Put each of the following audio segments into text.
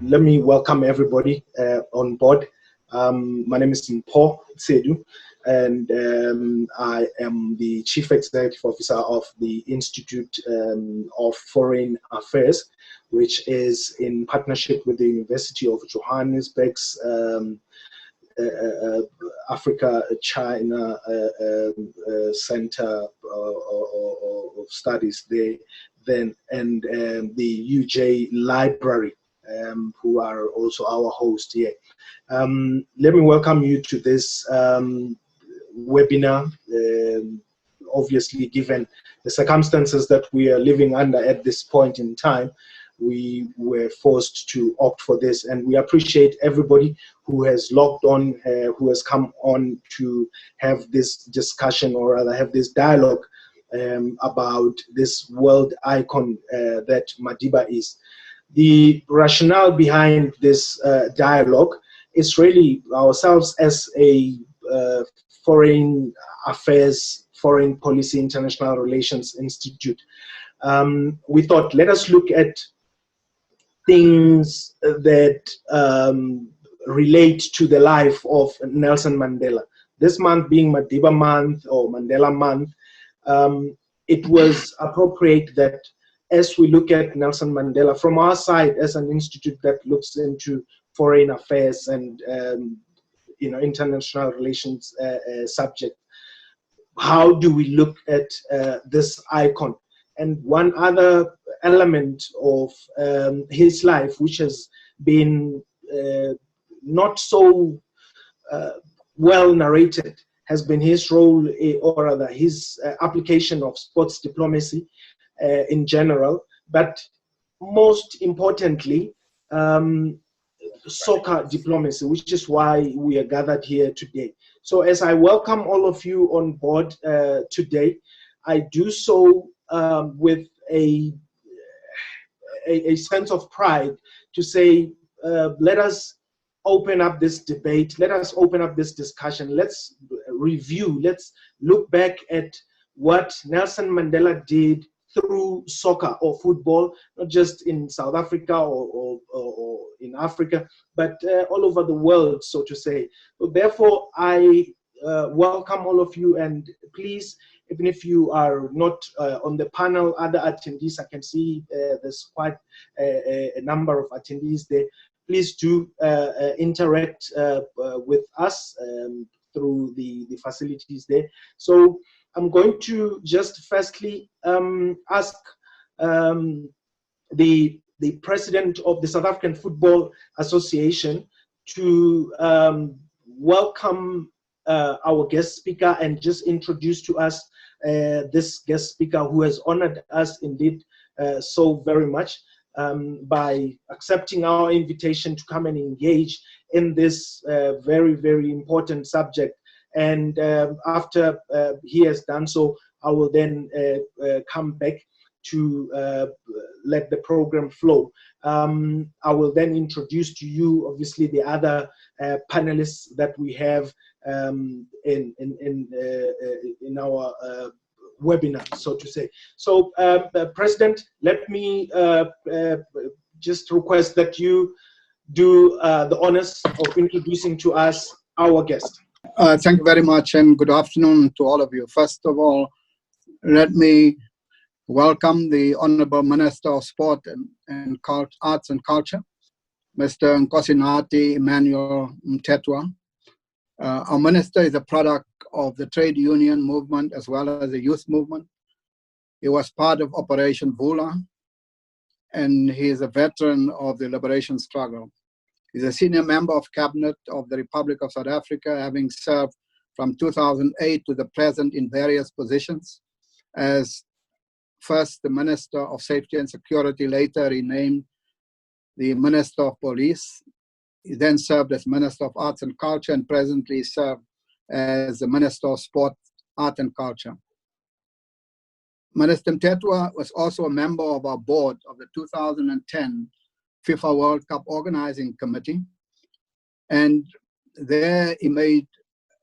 Let me welcome everybody on board. My name is Mpho Tsedu, and I am the Chief Executive Officer of the Institute of Foreign Affairs, which is in partnership with the University of Johannesburg's Africa-China Center of Studies there, and the UJ Library, who are also our host here. Let me welcome you to this webinar. Obviously, given the circumstances that we are living under at this point in time, we were forced to opt for this, and we appreciate everybody who has logged on, who has come on to have this discussion, or rather have this dialogue about this world icon that Madiba is. The rationale behind this dialogue is really ourselves as a foreign affairs, foreign policy, international relations institute. We thought, let us look at things that relate to the life of Nelson Mandela. This month being Madiba Month or Mandela Month, it was appropriate that as we look at Nelson Mandela from our side as an institute that looks into foreign affairs and international relations subject, how do we look at this icon? And one other element of his life, which has been not so well narrated, has been his role, or rather his application of sports diplomacy in general, but most importantly, soccer diplomacy, which is why we are gathered here today. So as I welcome all of you on board today, I do so with a sense of pride to say, let us open up this debate, let us open up this discussion, let's review, let's look back at what Nelson Mandela did through soccer or football, not just in South Africa or in Africa, but all over the world, so to say. So therefore, I welcome all of you, and please, even if you are not on the panel, other attendees, I can see there's quite a number of attendees there. Please do interact with us through the facilities there. So I'm going to just firstly ask the president of the South African Football Association to welcome our guest speaker and just introduce to us this guest speaker who has honored us indeed so very much by accepting our invitation to come and engage in this very, very important subject. And after he has done so, I will then come back to let the program flow. I will then introduce to you, obviously, the other panelists that we have in our webinar, so to say. So, President, let me just request that you do the honors of introducing to us our guest. Thank you very much, and good afternoon to all of you. First of all, let me welcome the Honorable Minister of Sport and Arts and Culture, Mr. Nkosinathi Emmanuel Mthethwa. Our minister is a product of the trade union movement as well as the youth movement. He was part of Operation Vula, and he is a veteran of the liberation struggle. He's a senior member of cabinet of the Republic of South Africa, having served from 2008 to the present in various positions as first the Minister of Safety and Security, later renamed the Minister of Police. He then served as Minister of Arts and Culture and presently served as the Minister of Sport, Art and Culture. Minister Mthethwa was also a member of our board of the 2010 FIFA World Cup Organizing Committee. And there he made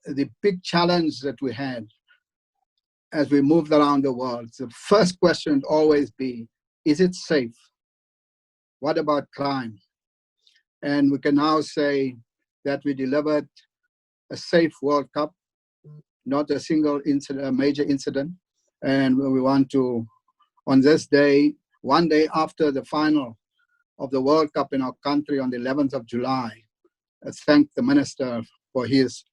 the big challenge that we had as we moved around the world. The first question would always be, is it safe? What about crime? And we can now say that we delivered a safe World Cup, not a single incident, a major incident. And we want to, on this day, one day after the final of the World Cup in our country on the 11th of July, thank the Minister for his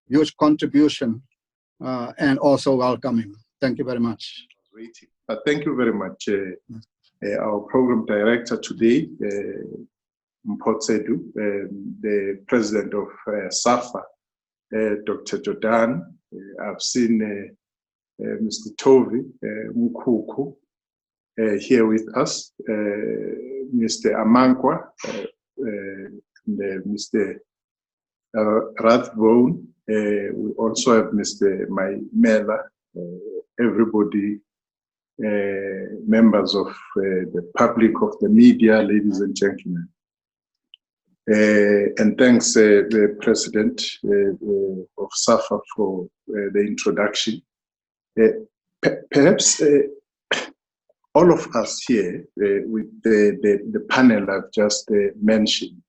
huge contribution and also welcome him. Thank you very much. Thank you very much. Our program director today, Mpotsedu, the president of SAFA, Dr. Jordaan. I've seen Mr. Tovey Mkuku here with us, Mr. Amankwaa, Mr. Rathbone. We also have Mr. Maimela, everybody, members of the public, of the media, ladies and gentlemen. And thanks the President of SAFA for the introduction. Perhaps all of us here with the panel I've just mentioned,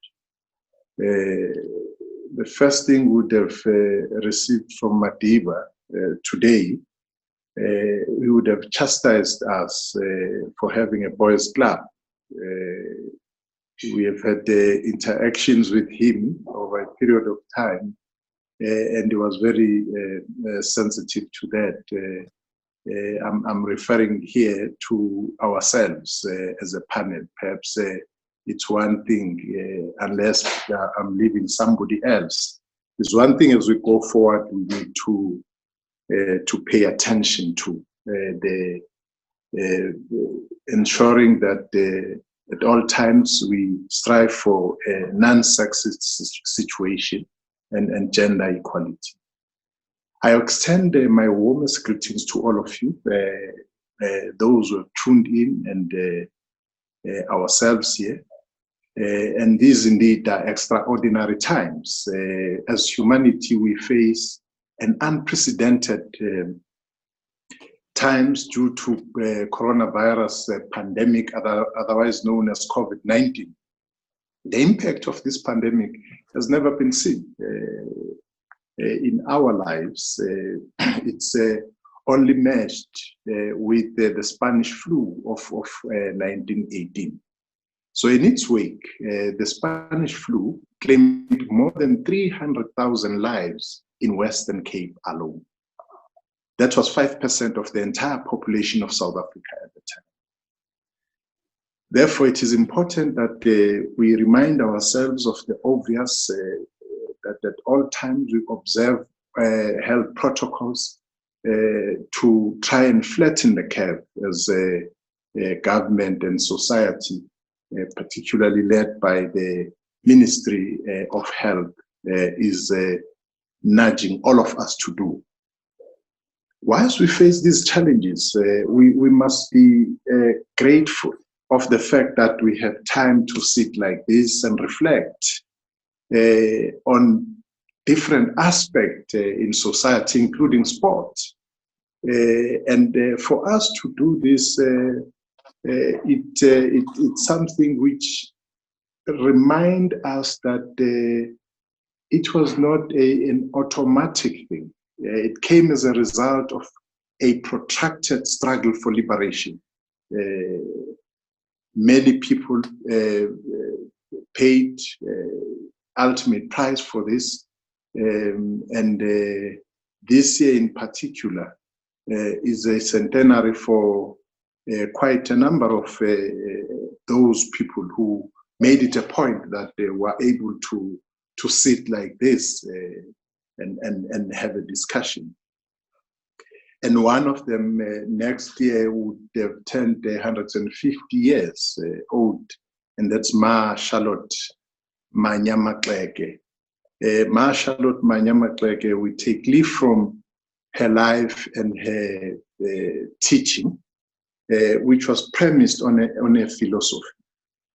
the first thing we would have received from Madiba today, he would have chastised us for having a boys' club. We have had interactions with him over a period of time, and he was very sensitive to that. I'm referring here to ourselves as a panel. Perhaps it's one thing, unless I'm leaving somebody else. It's one thing as we go forward, we need to pay attention to ensuring that at all times we strive for a non-sexist situation and gender equality. I extend my warmest greetings to all of you, those who have tuned in and ourselves here. And these indeed are extraordinary times. As humanity, we face an unprecedented times due to coronavirus pandemic, otherwise known as COVID-19. The impact of this pandemic has never been seen in our lives. It's only matched with the Spanish flu of 1918. So in its wake, the Spanish flu claimed more than 300,000 lives in Western Cape alone. That was 5% of the entire population of South Africa at the time. Therefore, it is important that we remind ourselves of the obvious, that at all times we observe health protocols to try and flatten the curve as a government and society, particularly led by the Ministry of Health, is nudging all of us to do. Whilst we face these challenges, we must be grateful of the fact that we have time to sit like this and reflect on different aspects in society, including sport. And for us to do this, it's something which reminds us that it was not an automatic thing. It came as a result of a protracted struggle for liberation. Many people paid ultimate price for this, and this year in particular is a centenary for quite a number of those people who made it a point that they were able to sit like this and have a discussion. And one of them next year would have turned 150 years old, and that's Ma Charlotte Manyamatleke. Ma Charlotte Manyamatleke, we take leave from her life and her teaching, which was premised on a philosophy,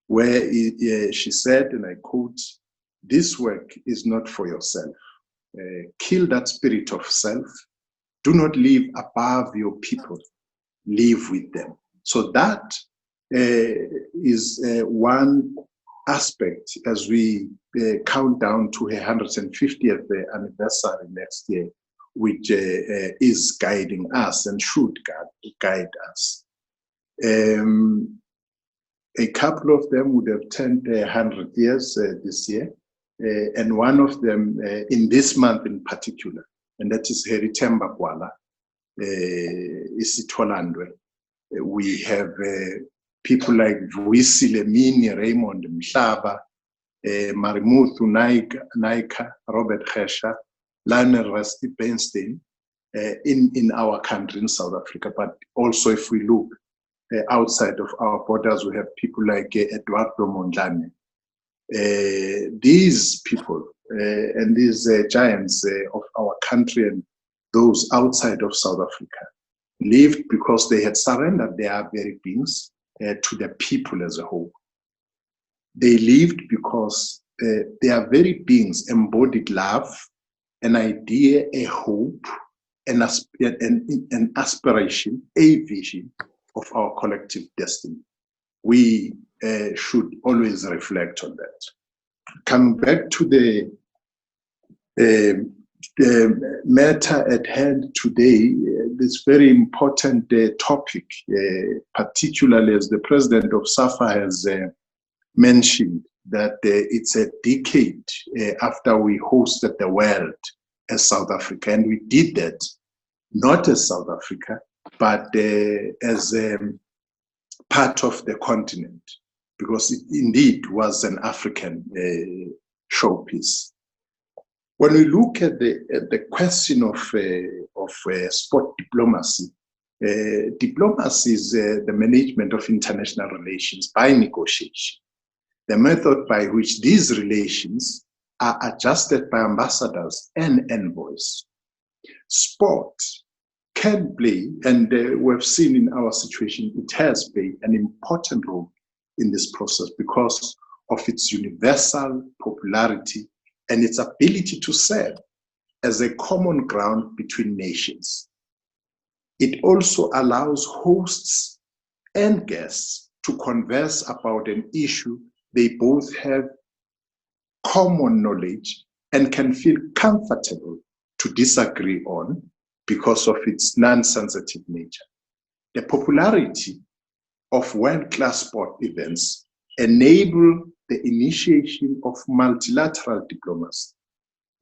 where she said, and I quote, "This work is not for yourself. Kill that spirit of self. Do not live above your people. Live with them." So that is one aspect as we count down to her 150th anniversary next year, which is guiding us and should guide us. A couple of them would have turned 100 years this year, and one of them in this month in particular, and that is Heritemba Kwala, Isitholandwe. We have people like Vuisile Mini, Raymond Mhlaba, Marimuthu Naika, Robert Gesha, Lionel Rusty Bernstein in our country, in South Africa. But also if we look outside of our borders, we have people like Eduardo Mondlane. These people and these giants of our country and those outside of South Africa lived because they had surrendered their very beings to the people as a whole. They lived because their very beings embodied love, an idea, a hope, an aspiration, a vision of our collective destiny. We should always reflect on that. Coming back to the matter at hand today, this very important topic, particularly as the president of SAFA has mentioned, that it's a decade after we hosted the world as South Africa, and we did that not as South Africa, but as part of the continent, because it indeed was an African showpiece. When we look at the question of sport diplomacy, diplomacy is the management of international relations by negotiation, the method by which these relations are adjusted by ambassadors and envoys. Sport can play, and we've seen in our situation, it has played an important role in this process because of its universal popularity and its ability to serve as a common ground between nations. It also allows hosts and guests to converse about an issue they both have common knowledge and can feel comfortable to disagree on because of its non-sensitive nature. The popularity of world-class sport events enable the initiation of multilateral diplomacy.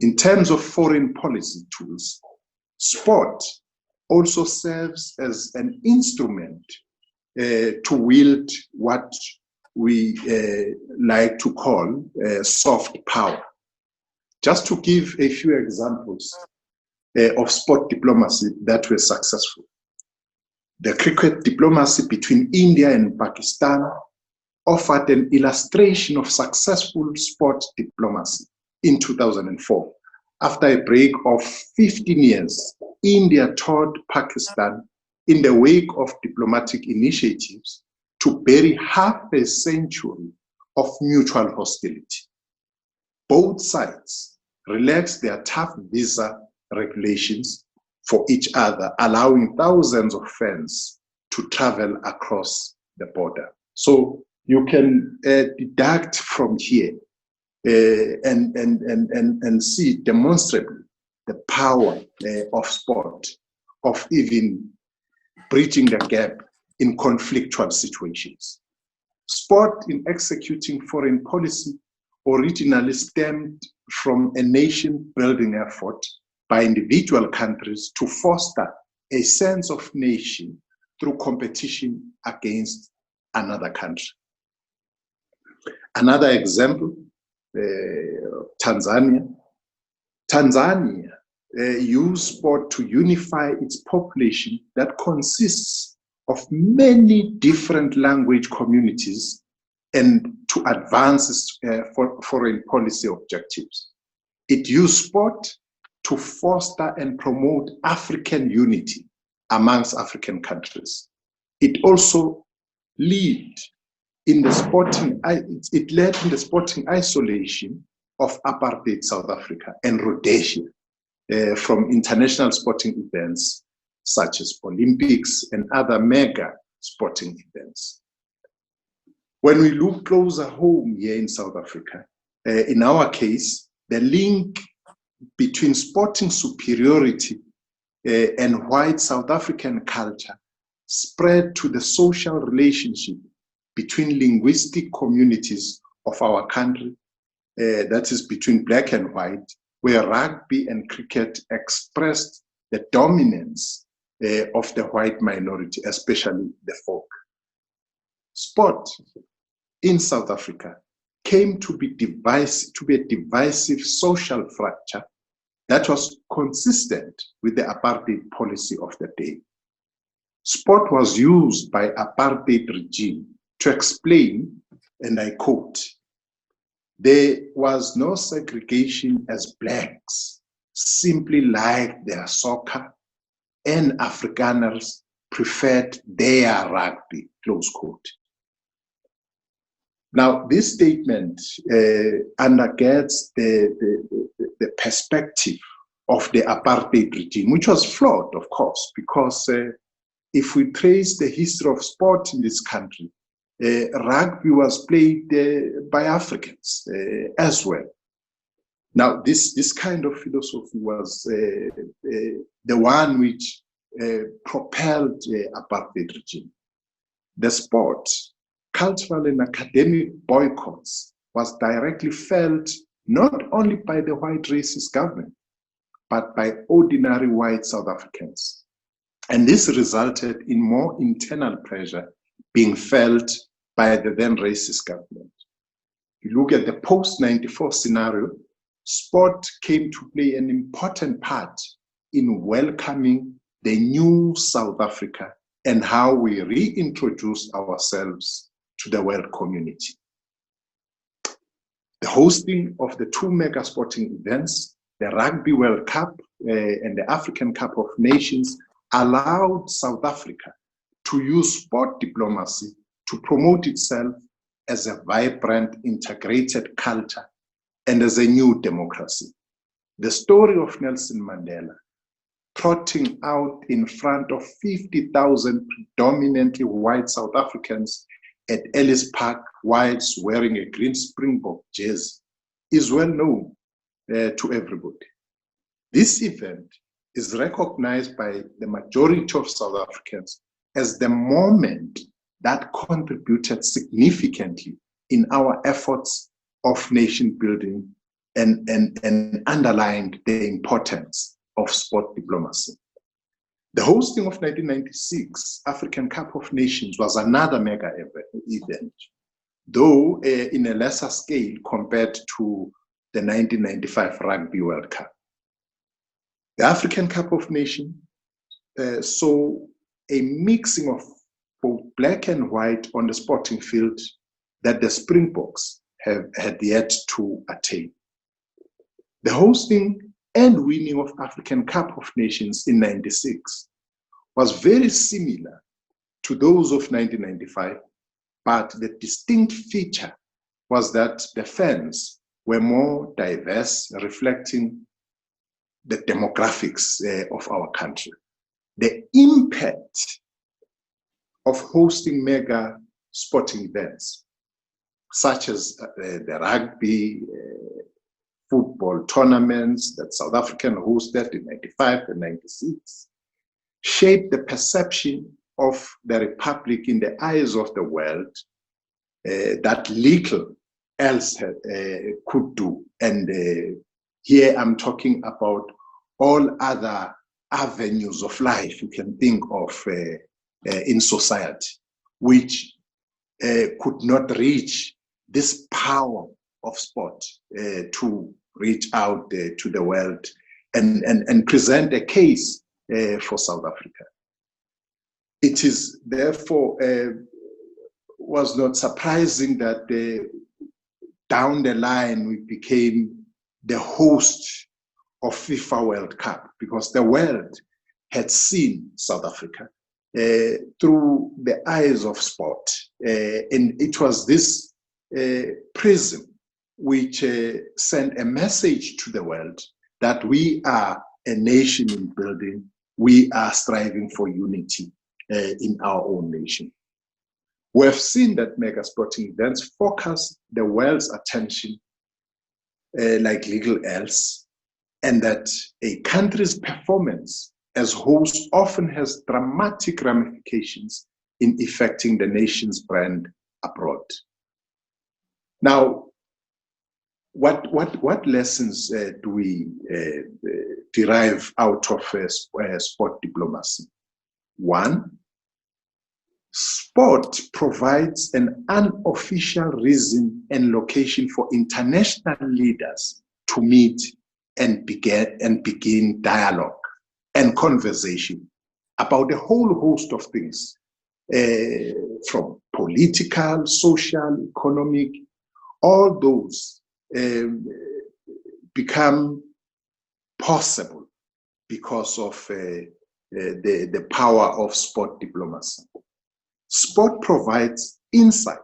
In terms of foreign policy tools, sport also serves as an instrument to wield what we like to call soft power. Just to give a few examples of sport diplomacy that were successful. The cricket diplomacy between India and Pakistan offered an illustration of successful sport diplomacy in 2004. After a break of 15 years, India toured Pakistan in the wake of diplomatic initiatives to bury half a century of mutual hostility. Both sides relaxed their tough visa regulations for each other, allowing thousands of fans to travel across the border. So you can deduct from here and see demonstrably the power of sport, of even bridging the gap in conflictual situations. Sport in executing foreign policy originally stemmed from a nation-building effort by individual countries to foster a sense of nation through competition against another country. Another example, Tanzania. Tanzania used sport to unify its population that consists of many different language communities and to advance its foreign policy objectives. It used sport to foster and promote African unity amongst African countries. It also led in the sporting isolation of apartheid South Africa and Rhodesia from international sporting events such as Olympics and other mega sporting events. When we look closer home here in South Africa, in our case, the link between sporting superiority and white South African culture spread to the social relationship between linguistic communities of our country, that is between black and white, where rugby and cricket expressed the dominance of the white minority, especially the folk. Sport in South Africa came to be a divisive social fracture that was consistent with the apartheid policy of the day. Sport was used by apartheid regime to explain, and I quote, "There was no segregation as blacks simply liked their soccer and Afrikaners preferred their rugby," close quote. Now, this statement undergirds the perspective of the apartheid regime, which was flawed, of course, because if we trace the history of sport in this country, rugby was played by Africans as well. Now, this kind of philosophy was the one which propelled the apartheid regime. The sport, cultural and academic boycotts was directly felt not only by the white racist government, but by ordinary white South Africans. And this resulted in more internal pressure being felt by the then racist government. If you look at the post-94 scenario, sport came to play an important part in welcoming the new South Africa and how we reintroduced ourselves to the world community. The hosting of the two mega sporting events, the Rugby World Cup and the African Cup of Nations, allowed South Africa to use sport diplomacy to promote itself as a vibrant, integrated culture and as a new democracy. The story of Nelson Mandela, trotting out in front of 50,000 predominantly white South Africans at Ellis Park whilst wearing a green Springbok jersey, is well known to everybody. This event is recognized by the majority of South Africans as the moment that contributed significantly in our efforts of nation building and underlined the importance of sport diplomacy. The hosting of 1996 African Cup of Nations was another mega event, though in a lesser scale compared to the 1995 Rugby World Cup. The African Cup of Nations saw a mixing of both black and white on the sporting field that the Springboks had yet to attain. The hosting and winning of African Cup of Nations in '96 was very similar to those of 1995, but the distinct feature was that the fans were more diverse, reflecting the demographics of our country. The impact of hosting mega sporting events, such as the rugby, football tournaments that South Africa hosted in '95 and '96, shaped the perception of the Republic in the eyes of the world that little else could do. And here I'm talking about all other avenues of life you can think of in society, which could not reach this power of sport to reach out to the world and present a case for South Africa. It is therefore was not surprising that down the line we became the host of FIFA World Cup, because the world had seen South Africa through the eyes of sport. And it was this prism which sent a message to the world that we are a nation in building, we are striving for unity in our own nation. We have seen that mega sporting events focus the world's attention like little else, and that a country's performance as host often has dramatic ramifications in affecting the nation's brand abroad. Now, what lessons do we derive out of sport diplomacy? One, sport provides an unofficial reason and location for international leaders to meet and begin dialogue and conversation about a whole host of things, from political, social, economic. All those become possible because of the power of sport diplomacy. Sport provides insight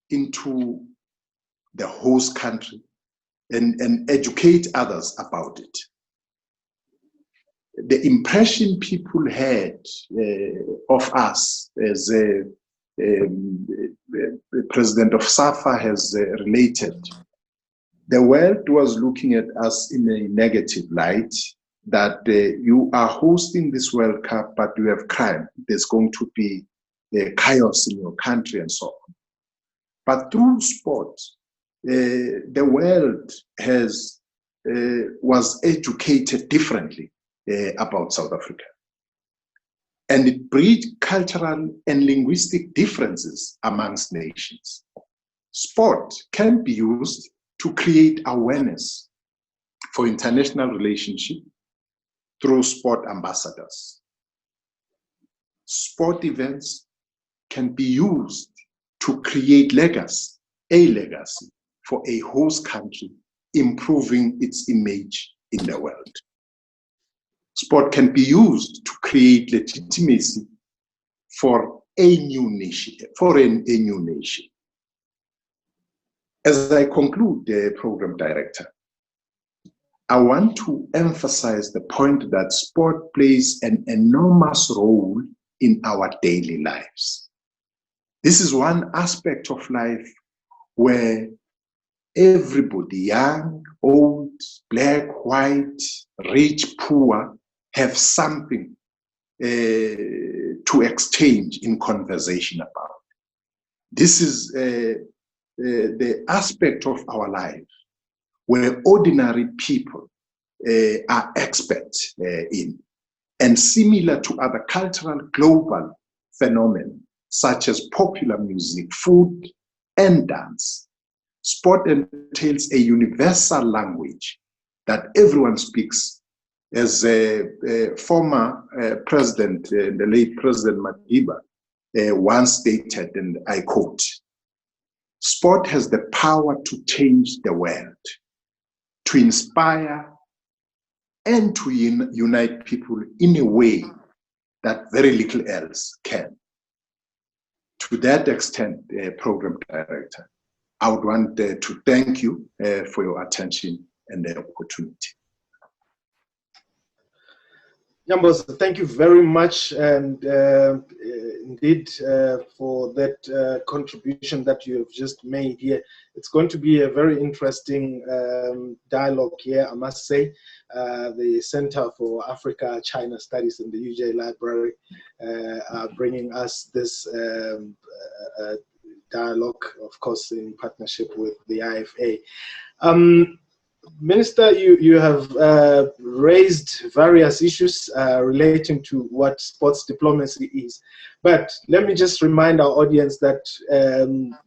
into the host country and educate others about it. The impression people had of us, as President of SAFA has related, the world was looking at us in a negative light, that you are hosting this World Cup, but you have crime. There's going to be chaos in your country and so on. But through sport, the world was educated differently about South Africa. And it bridged cultural and linguistic differences amongst nations. Sport can be used to create awareness for international relationships through sport ambassadors. Sport events can be used to create a legacy for a host country, improving its image in the world. Sport can be used to create legitimacy for a new nation, As I conclude, the program director, I want to emphasize the point that sport plays an enormous role in our daily lives. This is one aspect of life where everybody, young, old, black, white, rich, poor, have something to exchange in conversation about. This is the aspect of our life where ordinary people are experts in, and similar to other cultural global phenomena such as popular music, food, and dance. Sport entails a universal language that everyone speaks. As a former president, the late President Madiba, once stated, and I quote, "Sport has the power to change the world, to inspire and to unite people in a way that very little else can." To that extent, Program Director, I would want to thank you for your attention and the opportunity. Yambos, thank you very much, and indeed for that contribution that you have just made here. It's going to be a very interesting dialogue here, I must say. The Center for Africa-China Studies in the UJ Library are bringing us this dialogue, of course, in partnership with the IFA. Minister, you have raised various issues relating to what sports diplomacy is. But let me just remind our audience that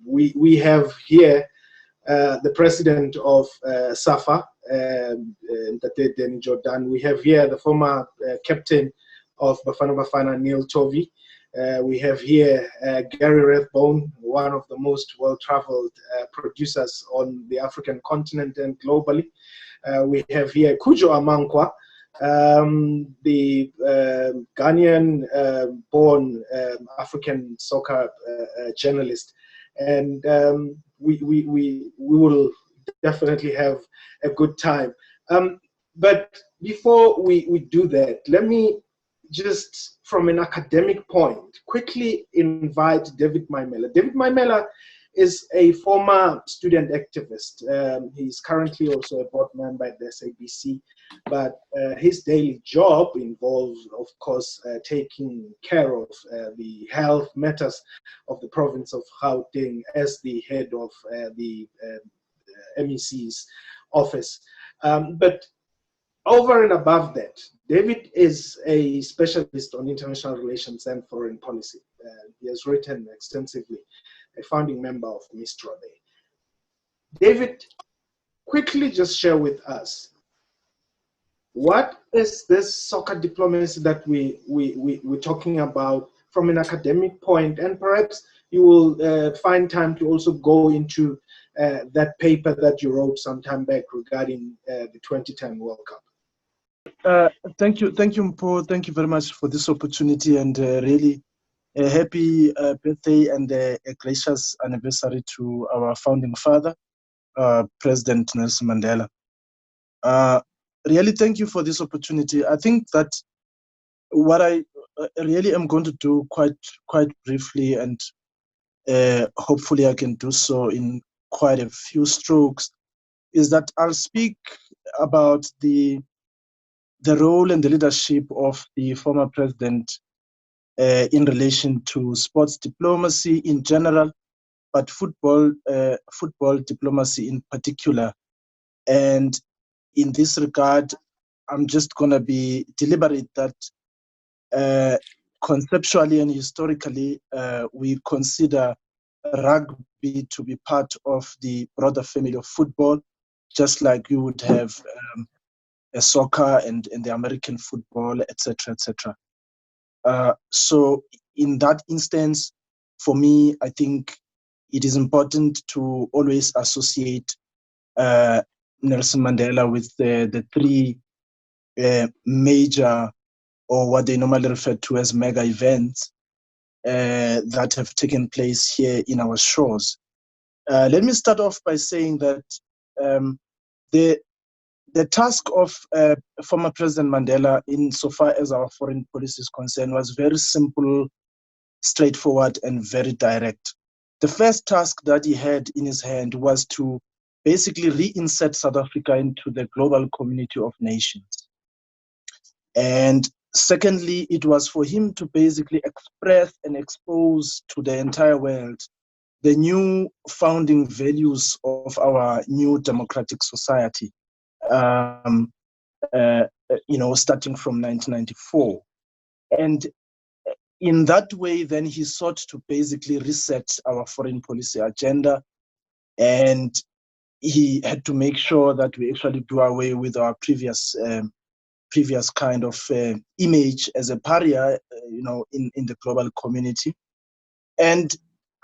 we have here the president of SAFA, Jordaan. We have here the former captain of Bafana, Neil Tovey. We have here Gary Rathbone, one of the most well-traveled producers on the African continent and globally. We have here Coudjoe Amankwaa, the Ghanaian-born African soccer journalist. And we will definitely have a good time. But before we do that, let me just from an academic point, quickly invite David Maimela. David Maimela is a former student activist. He's currently also a board member at the SABC, but his daily job involves, of course, taking care of the health matters of the province of Gauteng as the head of the MEC's office. But over and above that, David is a specialist on international relations and foreign policy. He has written extensively, a founding member of MISTRA. David, quickly just share with us, what is this soccer diplomacy that we're talking about from an academic point? And perhaps you will find time to also go into that paper that you wrote some time back regarding the 2010 World Cup. Thank you, Mpho. Thank you very much for this opportunity, and really a happy birthday and a gracious anniversary to our founding father, President Nelson Mandela. Really, thank you for this opportunity. I think that what I really am going to do quite briefly, and hopefully I can do so in quite a few strokes, is that I'll speak about the role and the leadership of the former president in relation to sports diplomacy in general, but football diplomacy in particular. And in this regard, I'm just going to be deliberate that conceptually and historically, we consider rugby to be part of the broader family of football, just like you would have soccer and the American football, etc., etc. So in that instance, for me, I think it is important to always associate Nelson Mandela with the three major, or what they normally refer to as mega events, that have taken place here in our shores. Let me start off by saying that the task of former President Mandela, insofar as our foreign policy is concerned, was very simple, straightforward, and very direct. The first task that he had in his hand was to basically reinsert South Africa into the global community of nations. And secondly, it was for him to basically express and expose to the entire world the new founding values of our new democratic society. Starting from 1994. And in that way, then he sought to basically reset our foreign policy agenda, and he had to make sure that we actually do away with our previous kind of image as a pariah, in the global community. And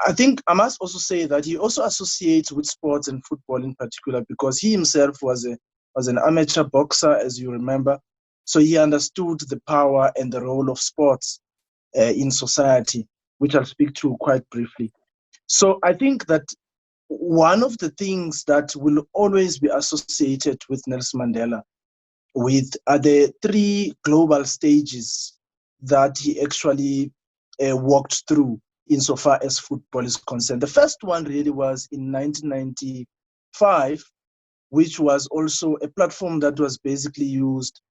I think I must also say that he also associates with sports and football in particular, because he himself was an amateur boxer, as you remember. So he understood the power and the role of sports in society, which I'll speak to quite briefly. So I think that one of the things that will always be associated with Nelson Mandela are the three global stages that he actually walked through insofar as football is concerned. The first one really was in 1995, which was also a platform that was basically used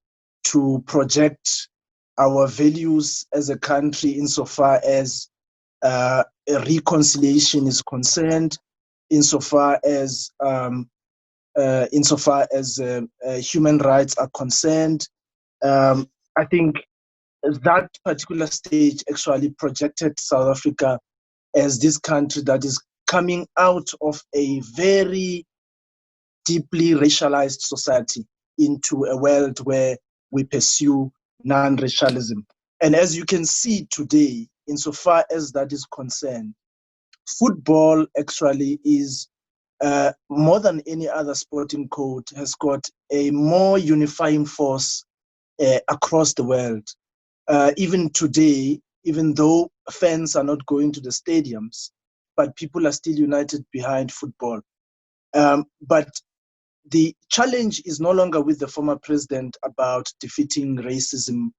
to project our values as a country insofar as a reconciliation is concerned, insofar as human rights are concerned. I think that particular stage actually projected South Africa as this country that is coming out of a very deeply racialized society into a world where we pursue non-racialism. And as you can see today, insofar as that is concerned, football actually is, more than any other sporting code, has got a more unifying force across the world. Even today, even though fans are not going to the stadiums, but people are still united behind football. But the challenge is no longer with the former president about defeating racism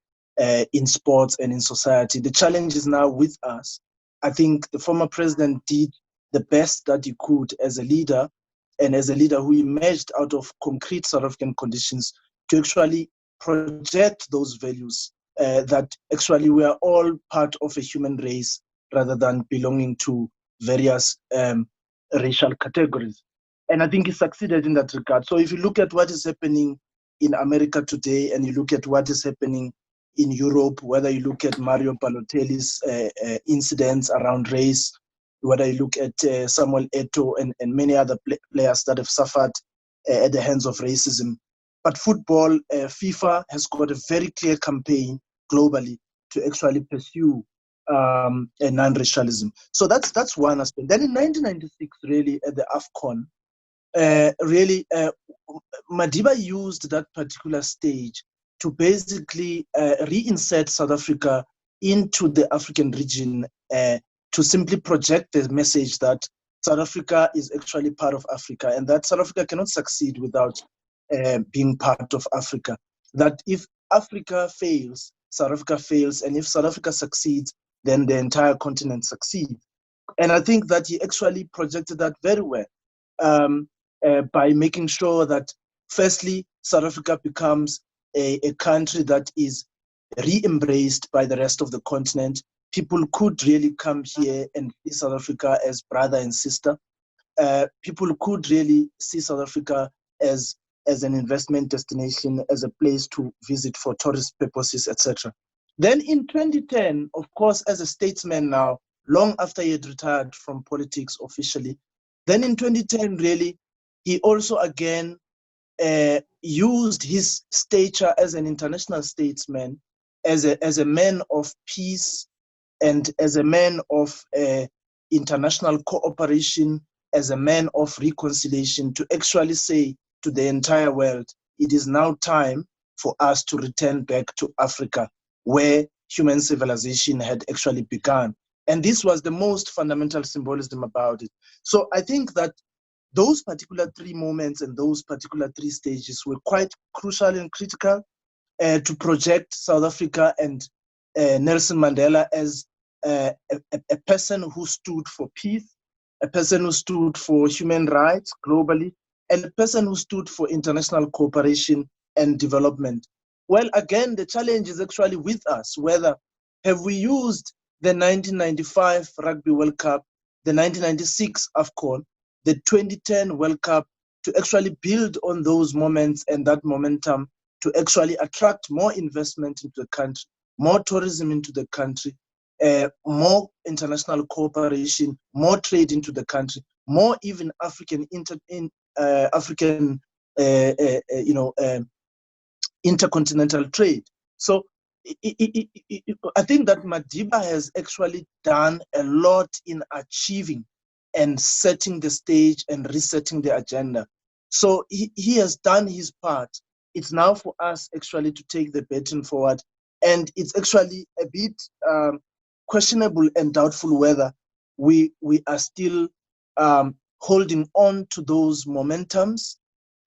in sports and in society. The challenge is now with us. I think the former president did the best that he could as a leader, and as a leader who emerged out of concrete South African conditions to actually project those values that actually we are all part of a human race rather than belonging to various racial categories. And I think he succeeded in that regard. So if you look at what is happening in America today and you look at what is happening in Europe, whether you look at Mario Balotelli's incidents around race, whether you look at Samuel Eto'o and many other players that have suffered at the hands of racism. But football, FIFA has got a very clear campaign globally to actually pursue non-racialism. So that's one aspect. Then in 1996, really, at the AFCON, Madiba used that particular stage to basically reinsert South Africa into the African region to simply project the message that South Africa is actually part of Africa and that South Africa cannot succeed without being part of Africa. That if Africa fails, South Africa fails, and if South Africa succeeds, then the entire continent succeeds. And I think that he actually projected that very well by making sure that, firstly, South Africa becomes a country that is re-embraced by the rest of the continent. People could really come here and see South Africa as brother and sister. People could really see South Africa as an investment destination, as a place to visit for tourist purposes, etc. Then in 2010, of course, as a statesman now, long after he had retired from politics officially, then in 2010, really, he also again used his stature as an international statesman, as a man of peace and as a man of international cooperation, as a man of reconciliation, to actually say to the entire world, it is now time for us to return back to Africa, where human civilization had actually begun. And this was the most fundamental symbolism about it. So I think that those particular three moments and those particular three stages were quite crucial and critical to project South Africa and Nelson Mandela as a person who stood for peace, a person who stood for human rights globally, and a person who stood for international cooperation and development. Well, again, the challenge is actually with us, whether have we used the 1995 Rugby World Cup, the 1996 AFCON, the 2010 World Cup to actually build on those moments and that momentum to actually attract more investment into the country, more tourism into the country, more international cooperation, more trade into the country, more even African intercontinental trade. So I think that Madiba has actually done a lot in achieving and setting the stage and resetting the agenda. So he has done his part. It's now for us actually to take the baton forward. And it's actually a bit questionable and doubtful whether we are still holding on to those momentums.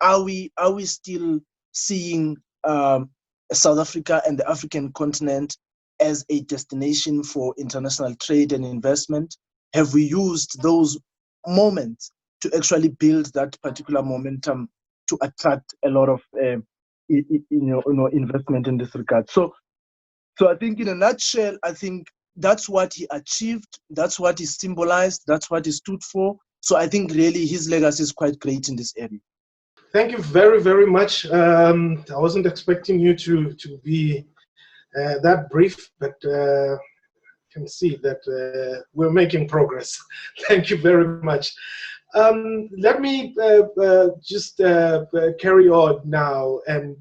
Are we still seeing South Africa and the African continent as a destination for international trade and investment? Have we used those moments to actually build that particular momentum to attract a lot of investment in this regard? So I think in a nutshell, I think that's what he achieved, that's what he symbolized, that's what he stood for. So I think really his legacy is quite great in this area. Thank you very, very much. I wasn't expecting you to be that brief, but can see that we're making progress. Thank you very much. Let me just carry on now and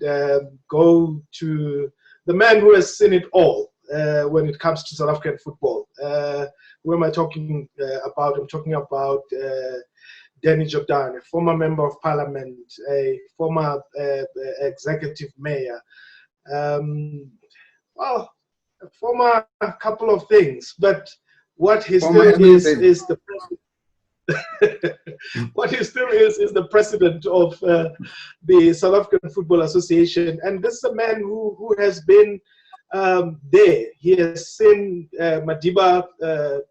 go to the man who has seen it all when it comes to South African football. Who am I talking about? I'm talking about Danny Jordaan, a former member of parliament, a former executive mayor. Well, a former couple of things, but what he still is the what he still is the president of the South African Football Association, and this is a man who has been there. He has seen Madiba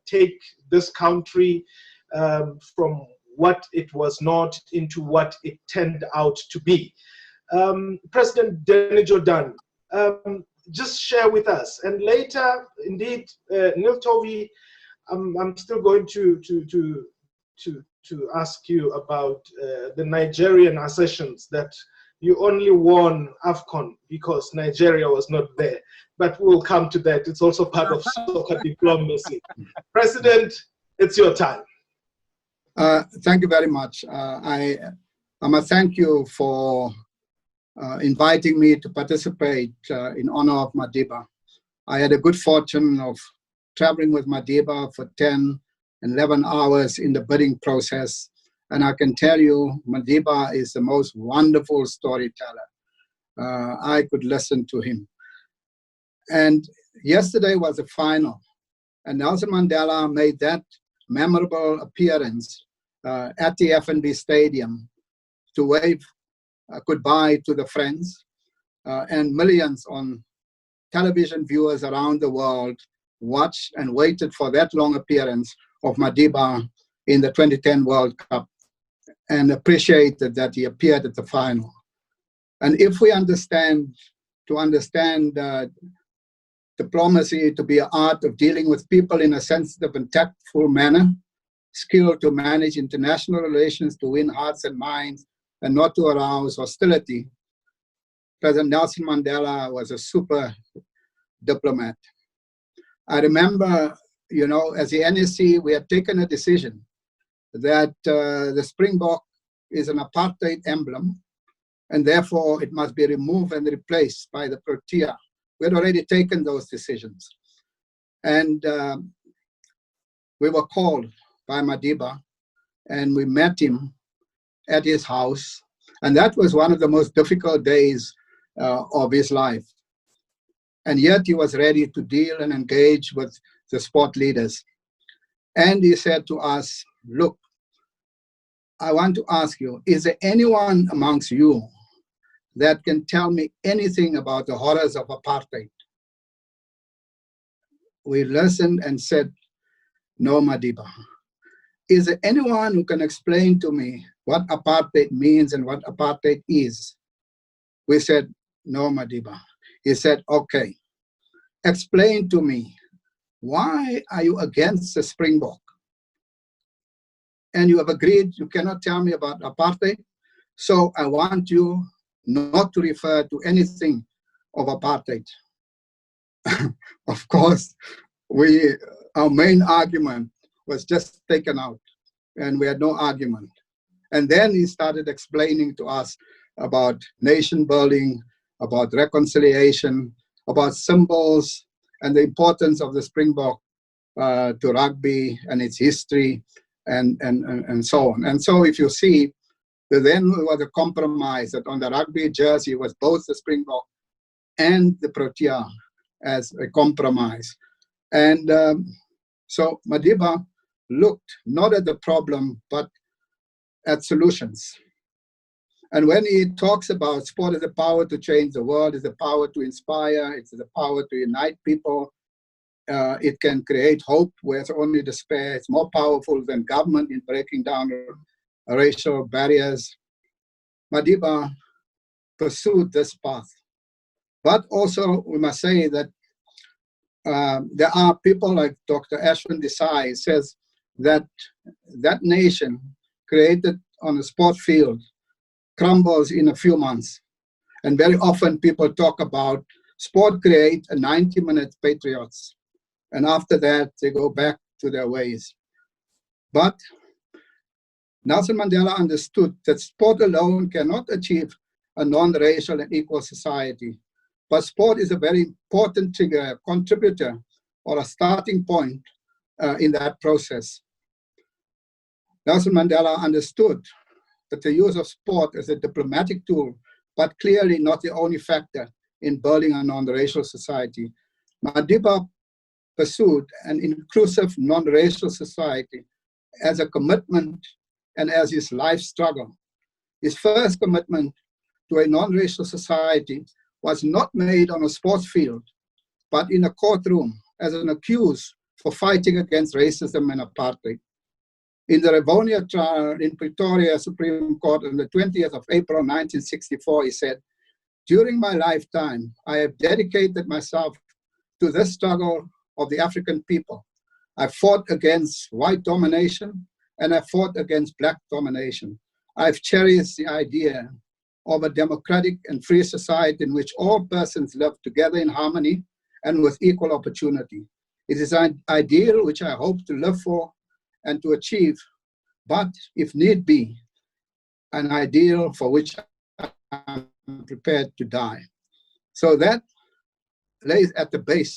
take this country from what it was not into what it turned out to be. President Jordaan, just share with us, and later, indeed, Tovey, I'm still going to ask you about the Nigerian assertions that you only won AFCON because Nigeria was not there. But we'll come to that. It's also part of soccer diplomacy. President, it's your time. Thank you very much. I must thank you for inviting me to participate in honor of Madiba. I had a good fortune of traveling with Madiba for 10 and 11 hours in the bidding process. And I can tell you, Madiba is the most wonderful storyteller. I could listen to him. And yesterday was the final. And Nelson Mandela made that memorable appearance at the FNB Stadium to wave goodbye to the friends. And millions on television viewers around the world watched and waited for that long appearance of Madiba in the 2010 World Cup and appreciated that he appeared at the final. And if we understand diplomacy to be an art of dealing with people in a sensitive and tactful manner, skill to manage international relations to win hearts and minds and not to arouse hostility, President Nelson Mandela was a super diplomat. I remember, you know, as the NSC, we had taken a decision that the Springbok is an apartheid emblem, and therefore it must be removed and replaced by the Protea. We had already taken those decisions. And we were called by Madiba, and we met him at his house. And that was one of the most difficult days of his life. And yet he was ready to deal and engage with the sport leaders. And he said to us, look, I want to ask you, is there anyone amongst you that can tell me anything about the horrors of apartheid? We listened and said, no, Madiba. Is there anyone who can explain to me what apartheid means and what apartheid is? We said, no, Madiba. He said, okay, explain to me, why are you against the Springbok? And you have agreed you cannot tell me about apartheid, so I want you not to refer to anything of apartheid. Of course, our main argument was just taken out, and we had no argument. And then he started explaining to us about nation building, about reconciliation, about symbols, and the importance of the Springbok to rugby and its history, and so on. And so if you see, then there was a compromise that on the rugby jersey was both the Springbok and the Protea as a compromise. And so Madiba looked not at the problem, but at solutions. And when he talks about sport as the power to change the world, it's the power to inspire, it's the power to unite people, it can create hope where it's only despair, it's more powerful than government in breaking down racial barriers. Madiba pursued this path. But also, we must say that there are people like Dr. Ashwin Desai says that that nation created on a sport field crumbles in a few months. And very often people talk about sport create a 90-minute patriots. And after that, they go back to their ways. But Nelson Mandela understood that sport alone cannot achieve a non-racial and equal society. But sport is a very important trigger, contributor, or a starting point in that process. Nelson Mandela understood that the use of sport as a diplomatic tool, but clearly not the only factor in building a non-racial society. Madiba pursued an inclusive non-racial society as a commitment and as his life struggle. His first commitment to a non-racial society was not made on a sports field. but in a courtroom as an accused for fighting against racism and apartheid. In the Rivonia trial in Pretoria Supreme Court on the 20th of April 1964, he said, "During my lifetime, I have dedicated myself to this struggle of the African people. I fought against white domination and I fought against black domination. I've cherished the idea of a democratic and free society in which all persons live together in harmony and with equal opportunity. It is an ideal which I hope to live for and to achieve, but if need be, an ideal for which I'm prepared to die." So that lays at the base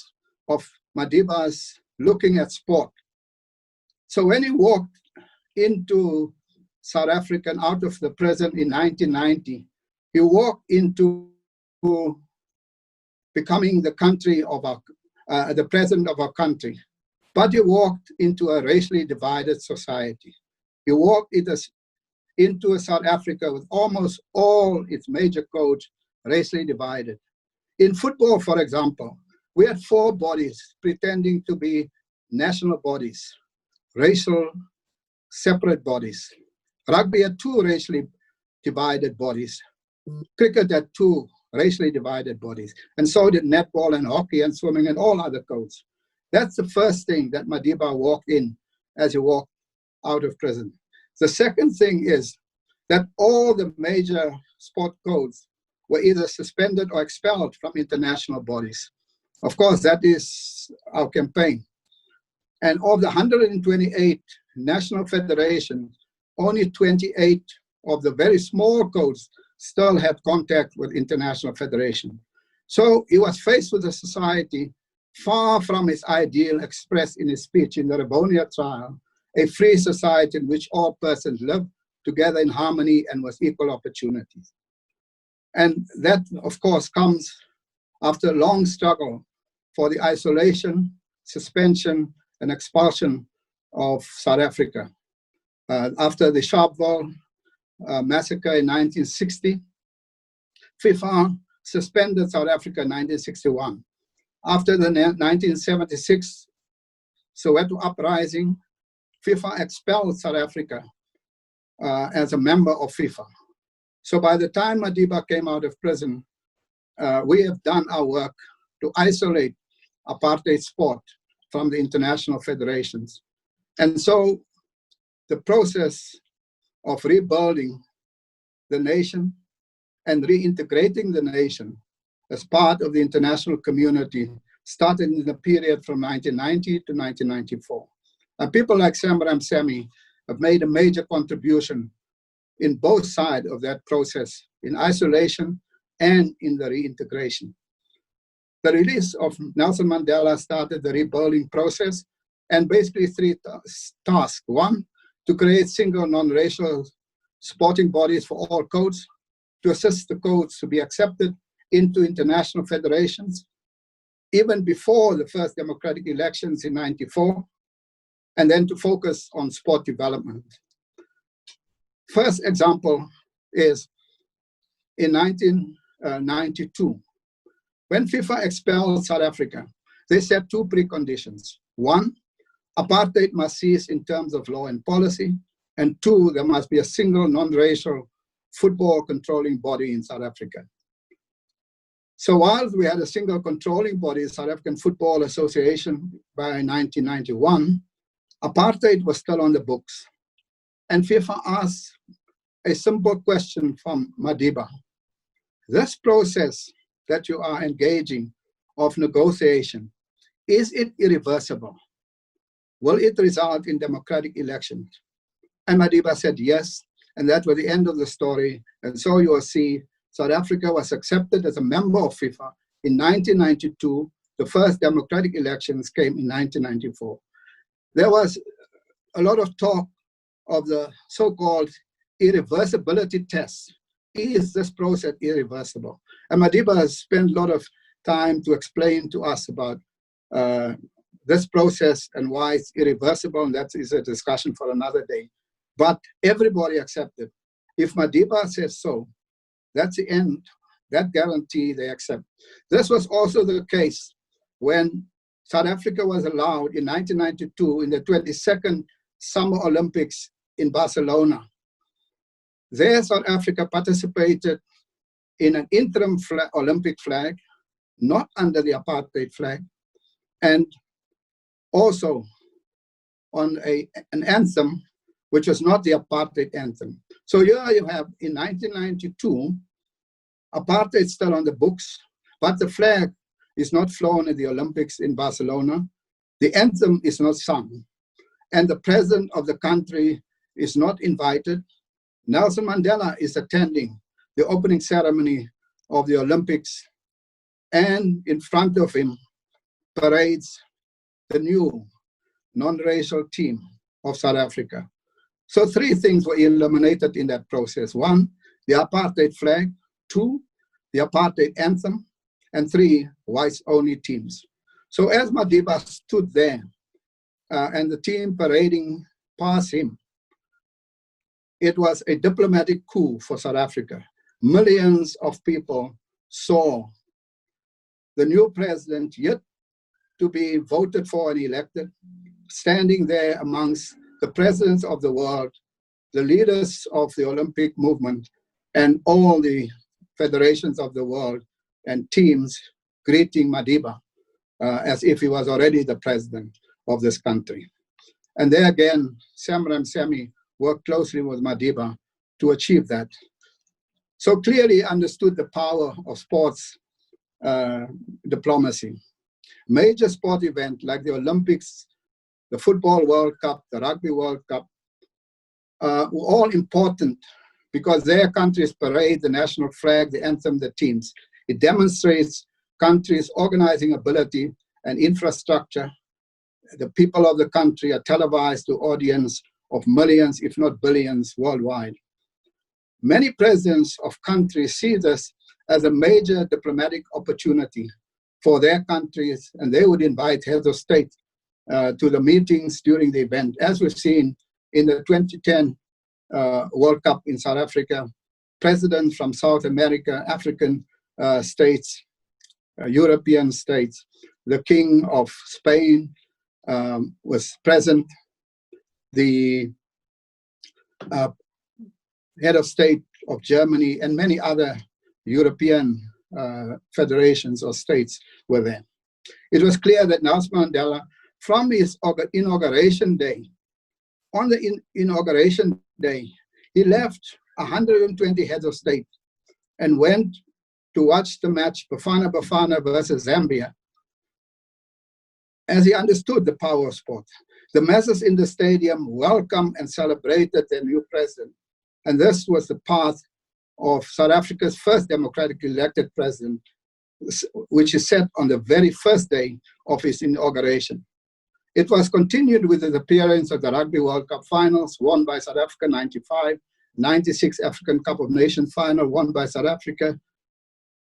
of Madiba's looking at sport. So when he walked into South Africa and out of the prison in 1990, he walked into becoming the country of the president of our country. But he walked into a racially divided society. He walked into a South Africa with almost all its major codes racially divided. In football, for example, we had 4 bodies pretending to be national bodies, racial separate bodies. Rugby had 2 racially divided bodies. Cricket had 2 racially divided bodies. And so did netball and hockey and swimming and all other codes. That's the first thing that Madiba walked in as he walked out of prison. The second thing is that all the major sport codes were either suspended or expelled from international bodies. Of course, that is our campaign. And of the 128 national federations, only 28 of the very small codes still had contact with international federation. So he was faced with a society far from his ideal expressed in his speech in the Rivonia trial, a free society in which all persons live together in harmony and with equal opportunities. And that, of course, comes after a long struggle for the isolation, suspension, and expulsion of South Africa. After the Sharpeville massacre in 1960, FIFA suspended South Africa in 1961. After the 1976 Soweto uprising, FIFA expelled South Africa as a member of FIFA. So by the time Madiba came out of prison, we have done our work to isolate apartheid sport from the international federations. And so the process of rebuilding the nation and reintegrating the nation as part of the international community started in the period from 1990 to 1994. And people like Samram Semi have made a major contribution in both sides of that process, in isolation and in the reintegration. The release of Nelson Mandela started the rebuilding process, and basically 3 tasks. 1, to create single non-racial sporting bodies for all codes, to assist the codes to be accepted into international federations, even before the first democratic elections in '94, and then to focus on sport development. First example is in 1992. When FIFA expelled South Africa, they set 2 preconditions. 1, apartheid must cease in terms of law and policy, and 2, there must be a single non-racial football controlling body in South Africa. So while we had a single controlling body, South African Football Association, by 1991, apartheid was still on the books. And FIFA asked a simple question from Madiba. This process that you are engaging of negotiation, is it irreversible? Will it result in democratic elections? And Madiba said yes, and that was the end of the story. And so you will see South Africa was accepted as a member of FIFA in 1992. The first democratic elections came in 1994. There was a lot of talk of the so-called irreversibility test. Is this process irreversible? And Madiba has spent a lot of time to explain to us about this process and why it's irreversible, and that is a discussion for another day. But everybody accepted. If Madiba says so, that's the end. That guarantee they accept. This was also the case when South Africa was allowed in 1992 in the 22nd Summer Olympics in Barcelona. There, South Africa participated in an interim Olympic flag, not under the apartheid flag, and also on an anthem which was not the apartheid anthem. So here you have, in 1992, apartheid still on the books, but the flag is not flown at the Olympics in Barcelona. The anthem is not sung, and the president of the country is not invited. Nelson Mandela is attending the opening ceremony of the Olympics, and in front of him parades the new non-racial team of South Africa. So 3 things were eliminated in that process. 1, the apartheid flag. 2, the apartheid anthem. And 3, whites-only teams. So as Madiba stood there and the team parading past him, it was a diplomatic coup for South Africa. Millions of people saw the new president, yet to be voted for and elected, standing there amongst the presidents of the world, the leaders of the Olympic movement, and all the federations of the world and teams greeting Madiba as if he was already the president of this country. And there again, Samram Semi worked closely with Madiba to achieve that. So clearly understood the power of sports diplomacy. Major sport events like the Olympics, the Football World Cup, the Rugby World Cup, were all important because their countries parade the national flag, the anthem, the teams. It demonstrates countries' organizing ability and infrastructure. The people of the country are televised to audience of millions, if not billions, worldwide. Many presidents of countries see this as a major diplomatic opportunity for their countries, and they would invite heads of state to the meetings during the event, as we've seen in the 2010 World Cup in South Africa. Presidents from South America, African states, European states. The King of Spain was present. The head of state of Germany and many other European federations or states were there. It was clear that Nelson Mandela, from his inauguration day, on the inauguration day, he left 120 heads of state and went to watch the match Bafana versus Zambia, as he understood the power of sport. The masses in the stadium welcomed and celebrated their new president. And this was the path of South Africa's first democratically elected president, which is set on the very first day of his inauguration. It was continued with the appearance of the Rugby World Cup finals, won by South Africa 95, 96 African Cup of Nations final, won by South Africa.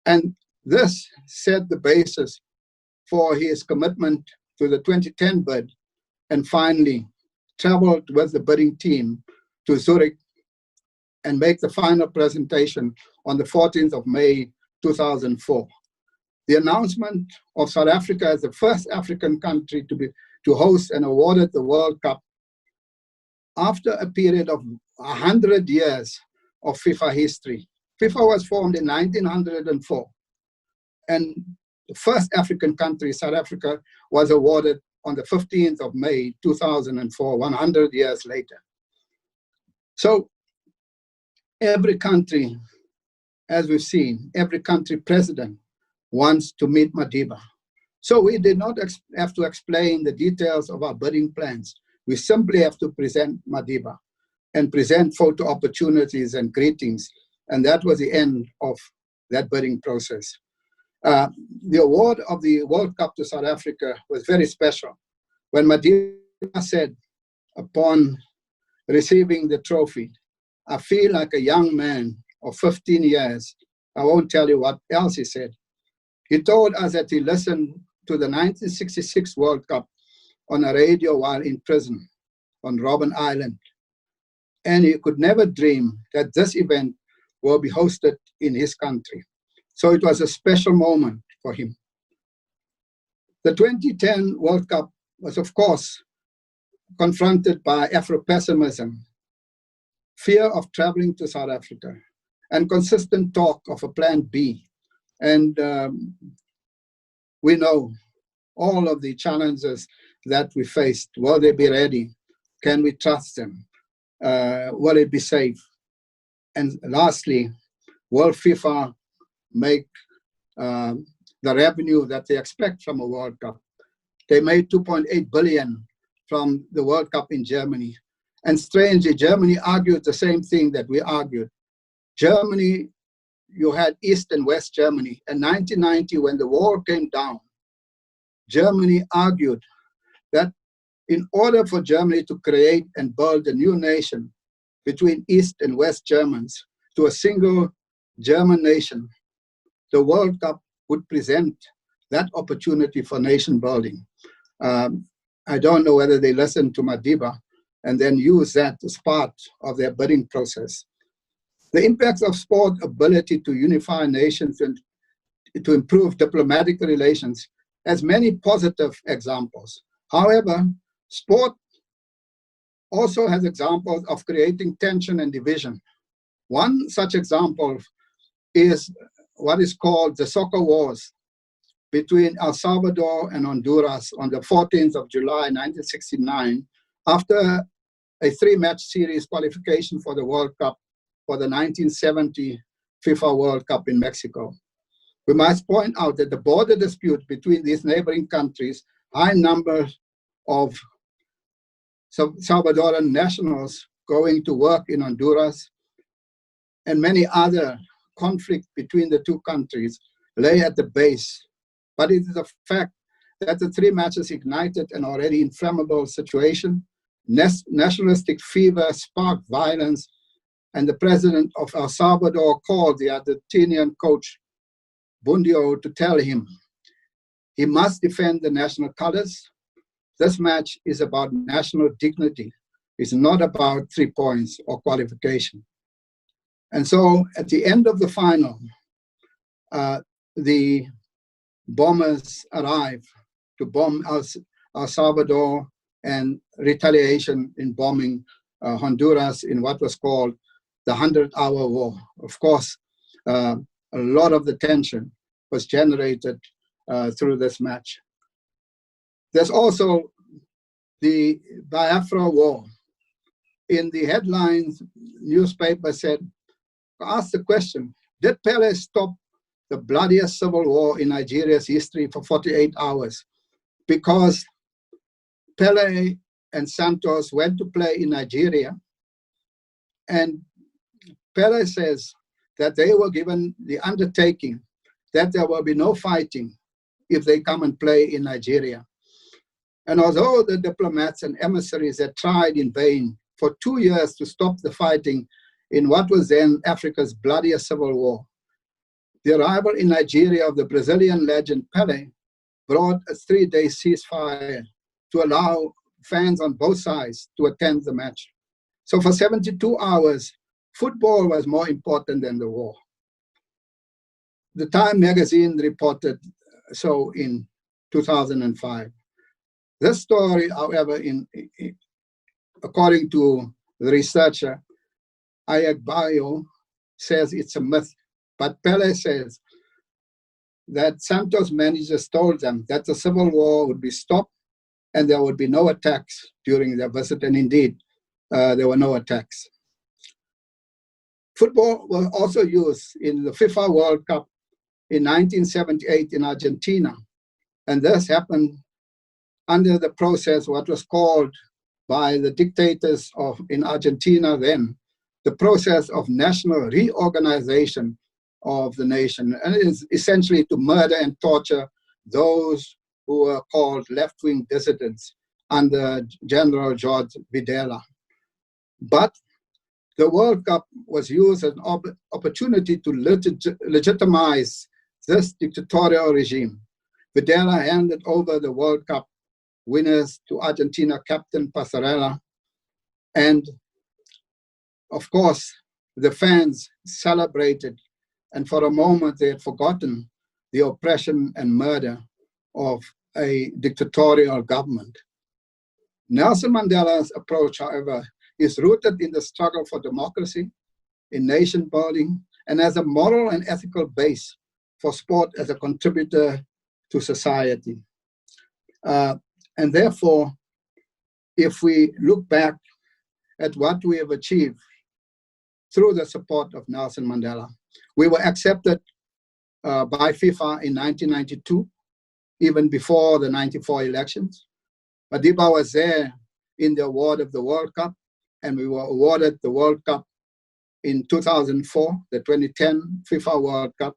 And this set the basis for his commitment to the 2010 bid, and finally traveled with the bidding team to Zurich and make the final presentation on the 14th of May, 2004. The announcement of South Africa as the first African country to host and awarded the World Cup after a period of 100 years of FIFA history. FIFA was formed in 1904, and the first African country, South Africa, was awarded on the 15th of May, 2004, 100 years later. So every country, as we've seen, every country president wants to meet Madiba. So we did not have to explain the details of our bidding plans. We simply have to present Madiba and present photo opportunities and greetings. And that was the end of that bidding process. The award of the World Cup to South Africa was very special. When Madiba said, upon receiving the trophy, "I feel like a young man of 15 years. I won't tell you what else he said. He told us that he listened to the 1966 World Cup on a radio while in prison on Robben Island. And he could never dream that this event will be hosted in his country. So it was a special moment for him. The 2010 World Cup was, of course, confronted by Afro-pessimism, fear of traveling to South Africa, and consistent talk of a plan B. And we know all of the challenges that we faced. Will they be ready? Can we trust them? Will it be safe? And lastly, will FIFA make the revenue that they expect from a World Cup? They made 2.8 billion from the World Cup in Germany. And strangely, Germany argued the same thing that we argued. Germany, you had East and West Germany. In 1990, when the wall came down, Germany argued that in order for Germany to create and build a new nation between East and West Germans to a single German nation, the World Cup would present that opportunity for nation building. I don't know whether they listened to Madiba and then use that as part of their bidding process. The impacts of sport ability to unify nations and to improve diplomatic relations has many positive examples. However, sport also has examples of creating tension and division. One such example is what is called the soccer wars between El Salvador and Honduras on the 14th of July, 1969, after a three-match series qualification for the World Cup for the 1970 FIFA World Cup in Mexico. We must point out that the border dispute between these neighboring countries, high numbers of Salvadoran nationals going to work in Honduras, and many other conflicts between the two countries lay at the base. But it is a fact that the three matches ignited an already inflammable situation. Nationalistic fever sparked violence, and the president of El Salvador called the Argentinian coach Bundio to tell him he must defend the national colors. This match is about national dignity. It's not about 3 points or qualification. And so at the end of the final, the bombers arrive to bomb El Salvador and retaliation in bombing Honduras in what was called the 100-hour war. Of course, a lot of the tension was generated through this match. There's also the Biafra War. In the headlines, newspaper said, asked the question, did Pele stop the bloodiest civil war in Nigeria's history for 48 hours? Because Pele and Santos went to play in Nigeria, and Pele says that they were given the undertaking that there will be no fighting if they come and play in Nigeria. And although the diplomats and emissaries had tried in vain for 2 years to stop the fighting in what was then Africa's bloodiest civil war, the arrival in Nigeria of the Brazilian legend Pele brought a 3-day ceasefire to allow fans on both sides to attend the match. So for 72 hours, football was more important than the war. The Time magazine reported so in 2005. This story, however, according to the researcher, Ayagbayo, says it's a myth. But Pele says that Santos managers told them that the civil war would be stopped and there would be no attacks during their visit, and indeed, there were no attacks. Football was also used in the FIFA World Cup in 1978 in Argentina, and this happened under the process, what was called by the dictators in Argentina then, the process of national reorganization of the nation, and it is essentially to murder and torture those who were called left-wing dissidents under General George Videla. But the World Cup was used as an opportunity to legitimize this dictatorial regime. Videla handed over the World Cup winners to Argentina captain Passarella, and of course, the fans celebrated, and for a moment they had forgotten the oppression and murder of a dictatorial government. Nelson Mandela's approach, however, is rooted in the struggle for democracy, in nation building, and as a moral and ethical base for sport as a contributor to society. And therefore, if we look back at what we have achieved through the support of Nelson Mandela, we were accepted by FIFA in 1992, even before the 94 elections. Madiba was there in the award of the World Cup, and we were awarded the World Cup in 2004, the 2010 FIFA World Cup.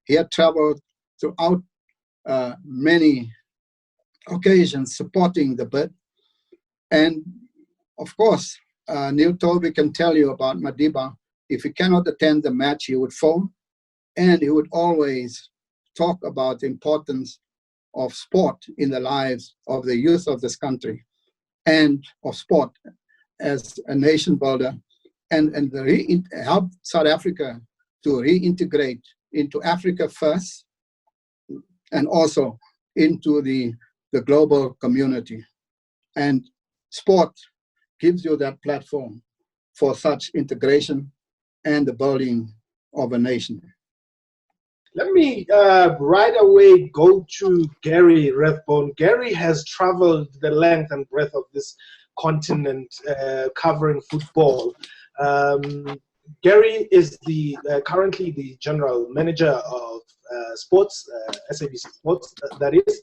He had traveled throughout many occasions supporting the bid. And of course, Neil Tovey can tell you about Madiba. If he cannot attend the match, he would phone, and he would always talk about the importance of sport in the lives of the youth of this country and of sport as a nation builder, and help South Africa to reintegrate into Africa first and also into the global community. And sport gives you that platform for such integration and the building of a nation. Let me right away go to Gary Rathbone. Gary has traveled the length and breadth of this continent covering football. Gary is currently the general manager of sports, SABC Sports, that is.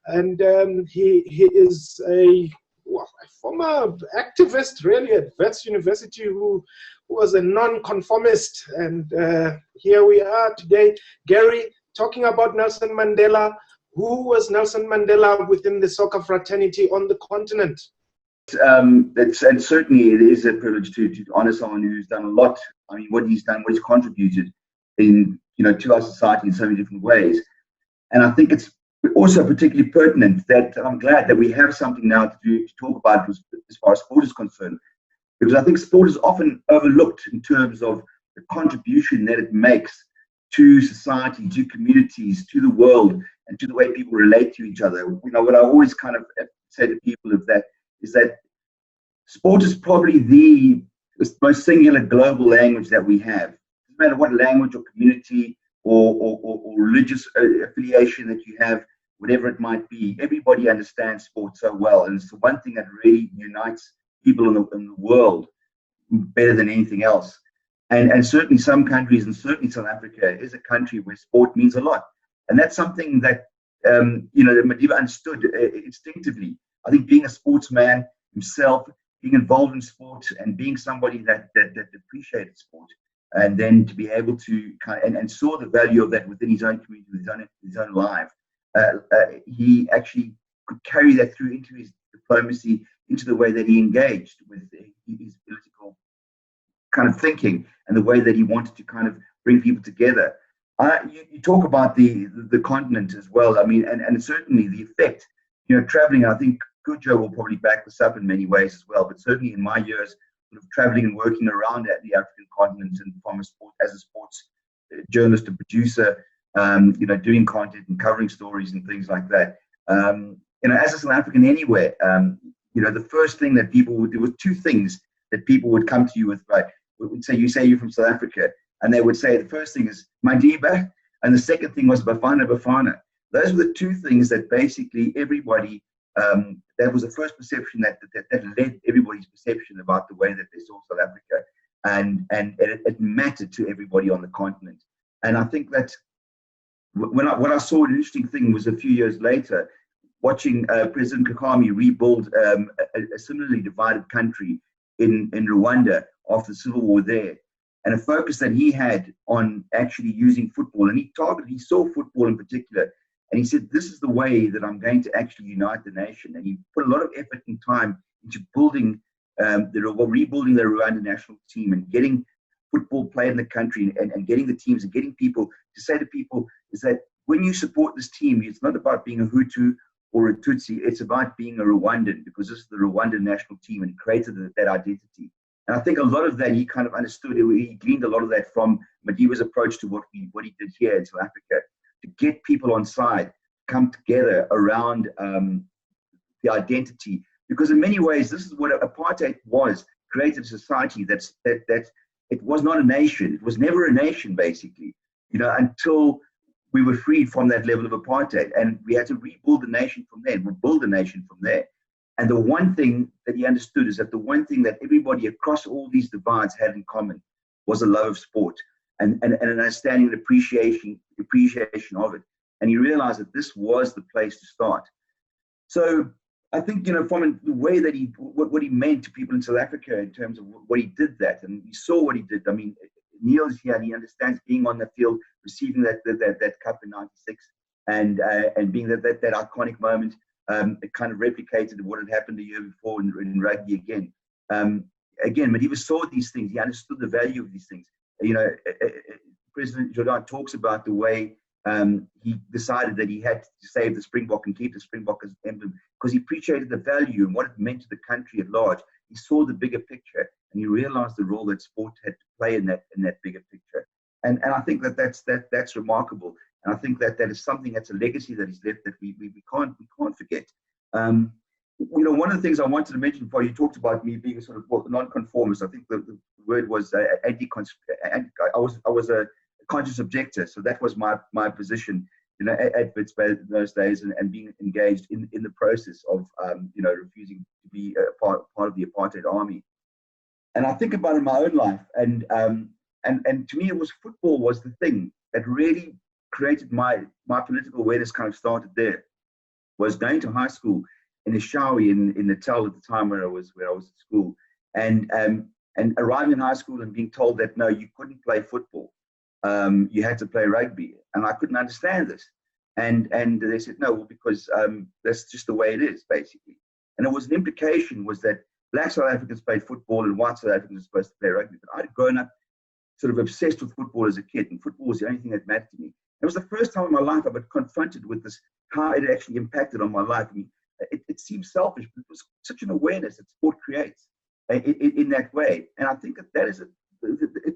And he is a former activist, really, at Wits University, who was a non-conformist. And here we are today. Gary, talking about Nelson Mandela. Who was Nelson Mandela within the soccer fraternity on the continent? And certainly it is a privilege to honor someone who's done a lot. I mean, what he's done, what he's contributed in, to our society in so many different ways. And I think it's also particularly pertinent that I'm glad that we have something now to talk about as far as sport is concerned, because I think sport is often overlooked in terms of the contribution that it makes to society, to communities, to the world, and to the way people relate to each other. What I always kind of say to people is that sport is probably the most singular global language that we have. No matter what language or community or religious affiliation that you have, whatever it might be, everybody understands sport so well. And it's the one thing that really unites people in the world better than anything else. And certainly some countries, and certainly South Africa, is a country where sport means a lot. And that's something that, that Madiba understood instinctively. I think being a sportsman himself, being involved in sport and being somebody that appreciated sport, and then to be able to and saw the value of that within his own community, his own life, he actually could carry that through into his diplomacy, into the way that he engaged with his political kind of thinking and the way that he wanted to kind of bring people together. You talk about the continent as well. I mean, and certainly the effect, traveling. I think Coudjoe will probably back this up in many ways as well. But certainly in my years sort of traveling and working around at the African continent and from as a sports journalist and producer, doing content and covering stories and things like that. As a South African anywhere, the first thing that people would do was two things that people would come to you with, right? Would say you're from South Africa, and they would say the first thing is Madiba, and the second thing was Bafana. Those were the two things that basically everybody, that was the first perception that led everybody's perception about the way that they saw South Africa, and it mattered to everybody on the continent. And I think that when I saw an interesting thing was a few years later, watching President Kagame rebuild a similarly divided country in Rwanda after the civil war there, and a focus that he had on actually using football, and he saw football in particular, and he said, this is the way that I'm going to actually unite the nation. And he put a lot of effort and time into rebuilding the Rwanda national team and getting football played in the country and getting the teams and getting people to say to people is that when you support this team, it's not about being a Hutu or a Tutsi, it's about being a Rwandan, because this is the Rwandan national team, and created that identity. And I think a lot of that he kind of understood. He gleaned a lot of that from Madiba's approach to what he did here in South Africa, to get people on side, come together around the identity, because in many ways this is what apartheid was: created a society that it was not a nation. It was never a nation, basically, you know, until we were freed from that level of apartheid, and we had to rebuild the nation from there. We build the nation from there. And the one thing that he understood is that the one thing that everybody across all these divides had in common was a love of sport and an understanding and appreciation of it. And he realized that this was the place to start. So I think, you know, from the way that what he meant to people in South Africa in terms of what he did that, and you saw what he did. I mean, Neil's here and he understands being on the field, receiving that cup in '96, and being that iconic moment. It kind of replicated what had happened the year before in rugby again. But he saw these things. He understood the value of these things. You know, President Jordaan talks about the way he decided that he had to save the Springbok and keep the Springbok as emblem, because he appreciated the value and what it meant to the country at large. He saw the bigger picture, and he realized the role that sport had to play in that bigger picture. And I think that's remarkable. And I think that is something, that's a legacy that he's left that we can't forget. You know, one of the things I wanted to mention before, you talked about me being a sort of non-conformist. I think the word was I was a conscious objector, so that was my position, you know, at Witsbay those days, and being engaged in the process of you know, refusing to be a part of the apartheid army. And I think about it in my own life, and to me, football was the thing that really created my political awareness. Kind of started there. Was going to high school in Eshowe in Natal at the time where I was at school, and arriving in high school and being told that no, you couldn't play football, you had to play rugby, and I couldn't understand this, and they said no, well, because that's just the way it is, basically. And it was an implication was that black South Africans played football and white South Africans were supposed to play rugby. But I'd grown up sort of obsessed with football as a kid, and football was the only thing that mattered to me. It was the first time in my life I got confronted with this, how it actually impacted on my life. I mean, it seems selfish, but it was such an awareness that sport creates in that way. And I think that is a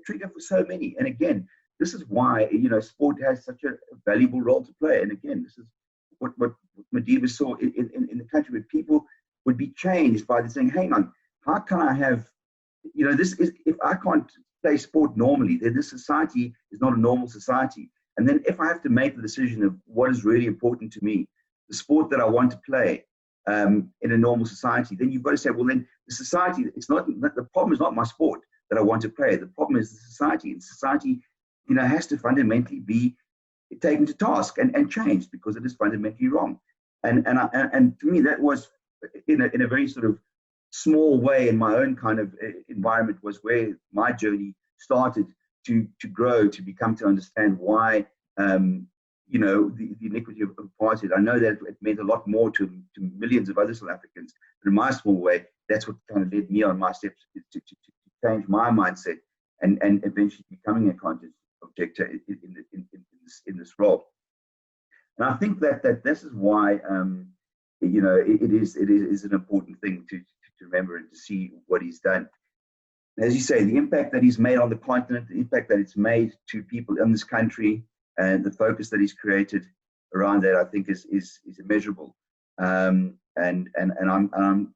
trigger for so many. And again, this is why, you know, sport has such a valuable role to play. And again, this is what Madiba saw in the country, where people would be changed by saying, hang on, how can I have, you know, this is, if I can't play sport normally, then this society is not a normal society. And then if I have to make the decision of what is really important to me, the sport that I want to play in a normal society, then you've got to say, well, then the society, the problem is not my sport that I want to play. The problem is the society. And society, you know, has to fundamentally be taken to task and changed, because it is fundamentally wrong. And to me, that was in a very sort of small way in my own kind of environment, was where my journey started to grow, to come to understand why, you know, the iniquity of apartheid. I know that it meant a lot more to millions of other South Africans, but in my small way, that's what kind of led me on my steps to change my mindset and eventually becoming a conscious objector in this role. And I think that this is why, you know, it is an important thing to remember and to see what he's done. As you say, the impact that he's made on the continent, the impact that it's made to people in this country, and the focus that he's created around that, I think is immeasurable. And I'm,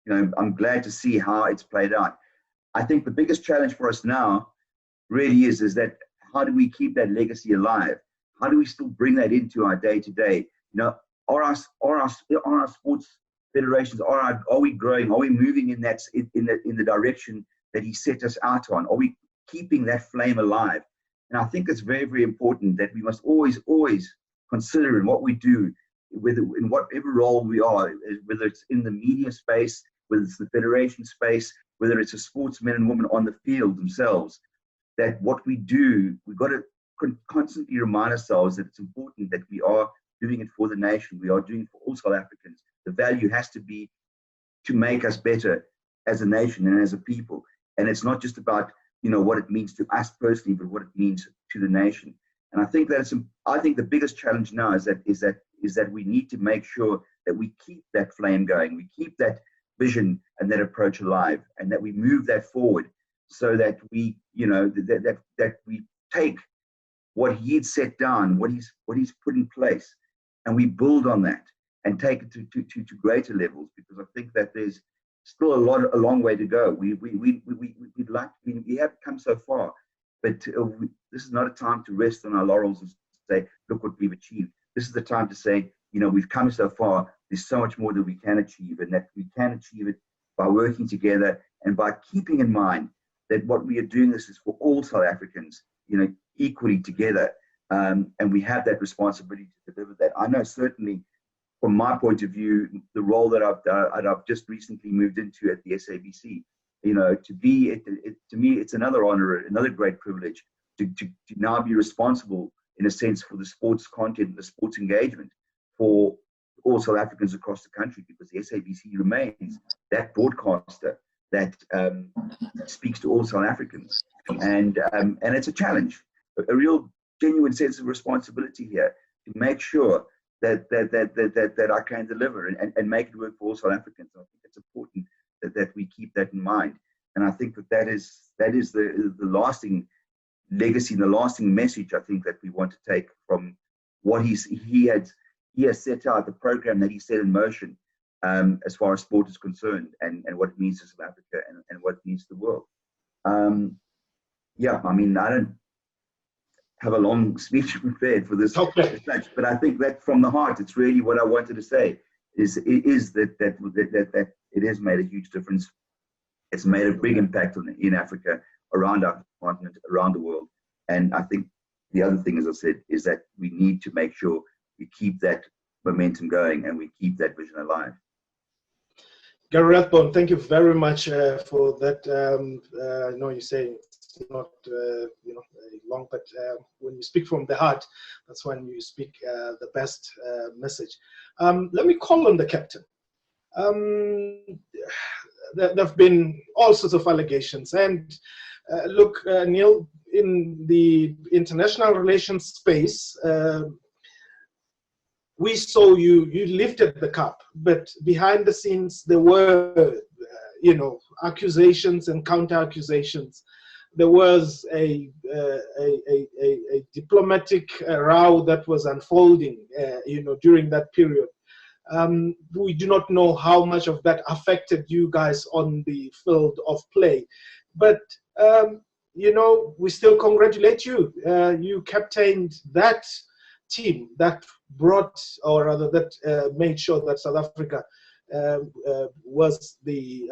you know, I'm glad to see how it's played out. I think the biggest challenge for us now really is that how do we keep that legacy alive? How do we still bring that into our day to day? You know, are our sports federations, are we growing? Are we moving in the direction that he set us out on? Are we keeping that flame alive? And I think it's very, very important that we must always consider in what we do, in whatever role we are, whether it's in the media space, whether it's the federation space, whether it's a sportsmen and women on the field themselves, that what we do, we've got to constantly remind ourselves that it's important that we are doing it for the nation. We are doing it for all South Africans. The value has to be to make us better as a nation and as a people. And it's not just about, you know, what it means to us personally, but what it means to the nation. And I think I think the biggest challenge now is that we need to make sure that we keep that flame going, we keep that vision and that approach alive, and that we move that forward, so that we, you know, that we take what he'd set down, what he's put in place, and we build on that and take it to greater levels, because I think that there's still a long way to go. We have come so far, but this is not a time to rest on our laurels and say, look what we've achieved. This is the time to say, we've come so far. There's so much more that we can achieve, and that we can achieve it by working together and by keeping in mind that what we are doing, this is for all South Africans, equally together. And we have that responsibility to deliver that. I know certainly from my point of view, the role that I've just recently moved into at the SABC, to me, it's another honor, another great privilege to now be responsible, in a sense, for the sports content, the sports engagement for all South Africans across the country, because the SABC remains that broadcaster that speaks to all South Africans. And it's a challenge, a real genuine sense of responsibility here to make sure that I can deliver and make it work for all South Africans. I think it's important that we keep that in mind. And I think that is the lasting legacy and the lasting message, I think, that we want to take from what he has set out, the program that he set in motion, as far as sport is concerned, and what it means to South Africa and what it means to the world. I don't have a long speech prepared for this, okay, but I think that from the heart, it's really what I wanted to say is that it has made a huge difference. It's made a big impact in Africa, around our continent, around the world. And I think the other thing, as I said, is that we need to make sure we keep that momentum going and we keep that vision alive. Gary Rathbone, thank you very much for that. I know you're saying it's not long, but when you speak from the heart, that's when you speak the best message. Let me call on the captain. There have been all sorts of allegations, and look, Neil, in the international relations space, we saw you lifted the cup, but behind the scenes there were accusations and counter accusations. There was a diplomatic row that was unfolding during that period. We do not know how much of that affected you guys on the field of play, but we still congratulate you. You captained that team that brought, or rather that made sure that South Africa was the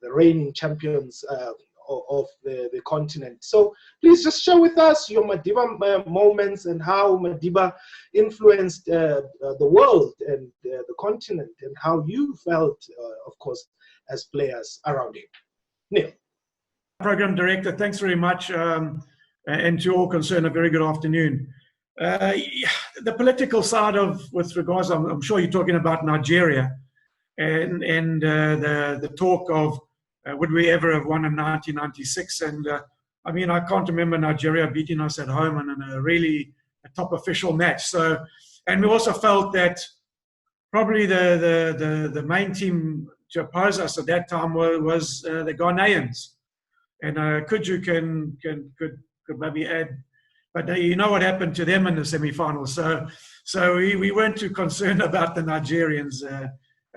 reigning champions of the continent. So please just share with us your Madiba moments and how Madiba influenced the world and the continent, and how you felt, of course, as players around you. Neil. Program Director, thanks very much. And to all concerned, a very good afternoon. The political side with regards, I'm sure you're talking about Nigeria and the talk of would we ever have won in 1996? And I can't remember Nigeria beating us at home and in a top official match. So, and we also felt that probably the main team to oppose us at that time was the Ghanaians, and Coudjoe could maybe add. But you know what happened to them in the semi-finals. So we weren't too concerned about the Nigerians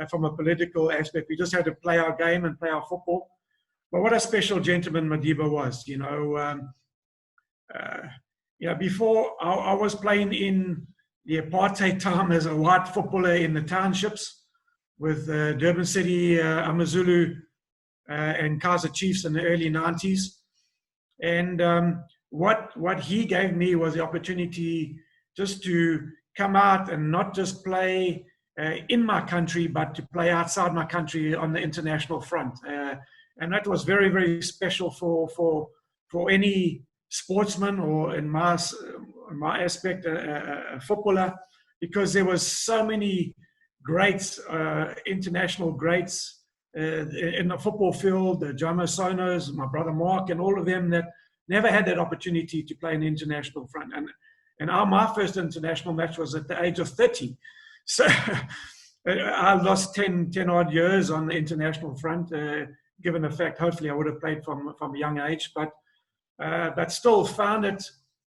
from a political aspect. We just had to play our game and play our football. But what a special gentleman Madiba was. Before I was playing in the apartheid time as a white footballer in the townships with Durban City, Amazulu, and Kaizer Chiefs in the early 90s. And what he gave me was the opportunity just to come out and not just play in my country, but to play outside my country on the international front. And that was very, very special for any sportsman, or in my aspect, a footballer, because there was so many greats, international greats in the football field, the Jomo Sonos, my brother Mark, and all of them that never had that opportunity to play in the international front. And my first international match was at the age of 30. So I lost 10 odd years on the international front, given the fact hopefully I would have played from a young age, but still found it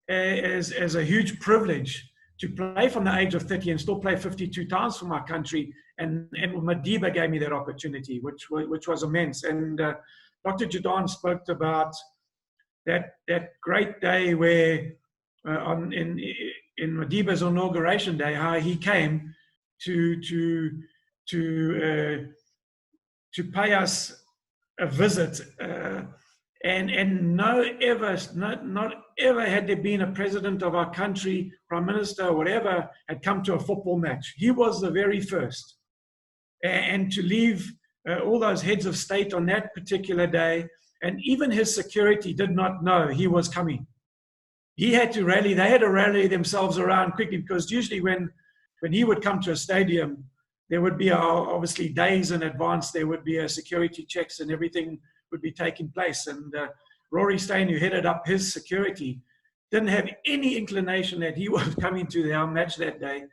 as a huge privilege to play from the age of 30 and still play 52 times for my country. And Madiba gave me that opportunity, which was immense. And Dr. Jordaan spoke about that great day where in Madiba's inauguration day, how he came to pay us a visit, and not ever had there been a president of our country, prime minister, or whatever, had come to a football match. He was the very first, and to leave all those heads of state on that particular day, and even his security did not know he was coming. He had to rally. They had to rally themselves around quickly, because usually when he would come to a stadium, there would be obviously days in advance. There would be security checks and everything would be taking place. And Rory Steyn, who headed up his security, didn't have any inclination that he was coming to our match that day.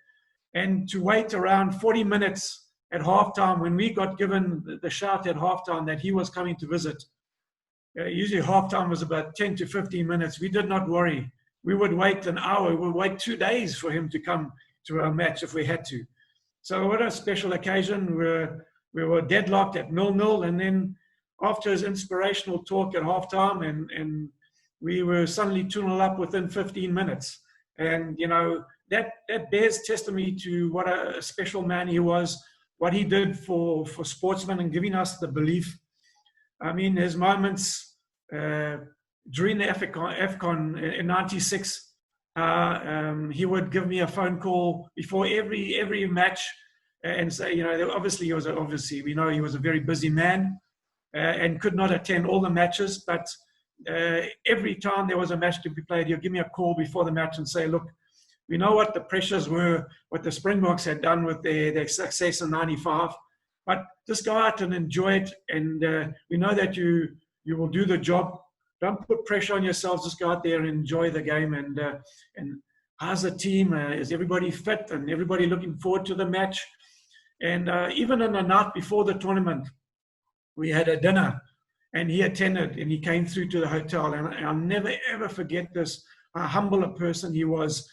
And to wait around 40 minutes at halftime, when we got given the shout at halftime that he was coming to visit, usually halftime was about 10 to 15 minutes. We did not worry. We would wait an hour. We would wait 2 days for him to come to our match if we had to. So what a special occasion. We were deadlocked at 0-0, and then after his inspirational talk at halftime, and we were suddenly 2-0 up within 15 minutes. And, you know, that bears testimony to what a special man he was, what he did for sportsmen and giving us the belief. I mean, his moments during the AFCON in '96, he would give me a phone call before every match and say, you know, obviously we know he was a very busy man and could not attend all the matches, but every time there was a match to be played, he'll give me a call before the match and say, look, we know what the pressures were, what the Springboks had done with their success in '95, but just go out and enjoy it, and we know that you will do the job. Don't put pressure on yourselves. Just go out there and enjoy the game. And how's the team? Is everybody fit? And everybody looking forward to the match? And even on the night before the tournament, we had a dinner, and he attended, and he came through to the hotel. And I'll never, ever forget this, how humble a person he was.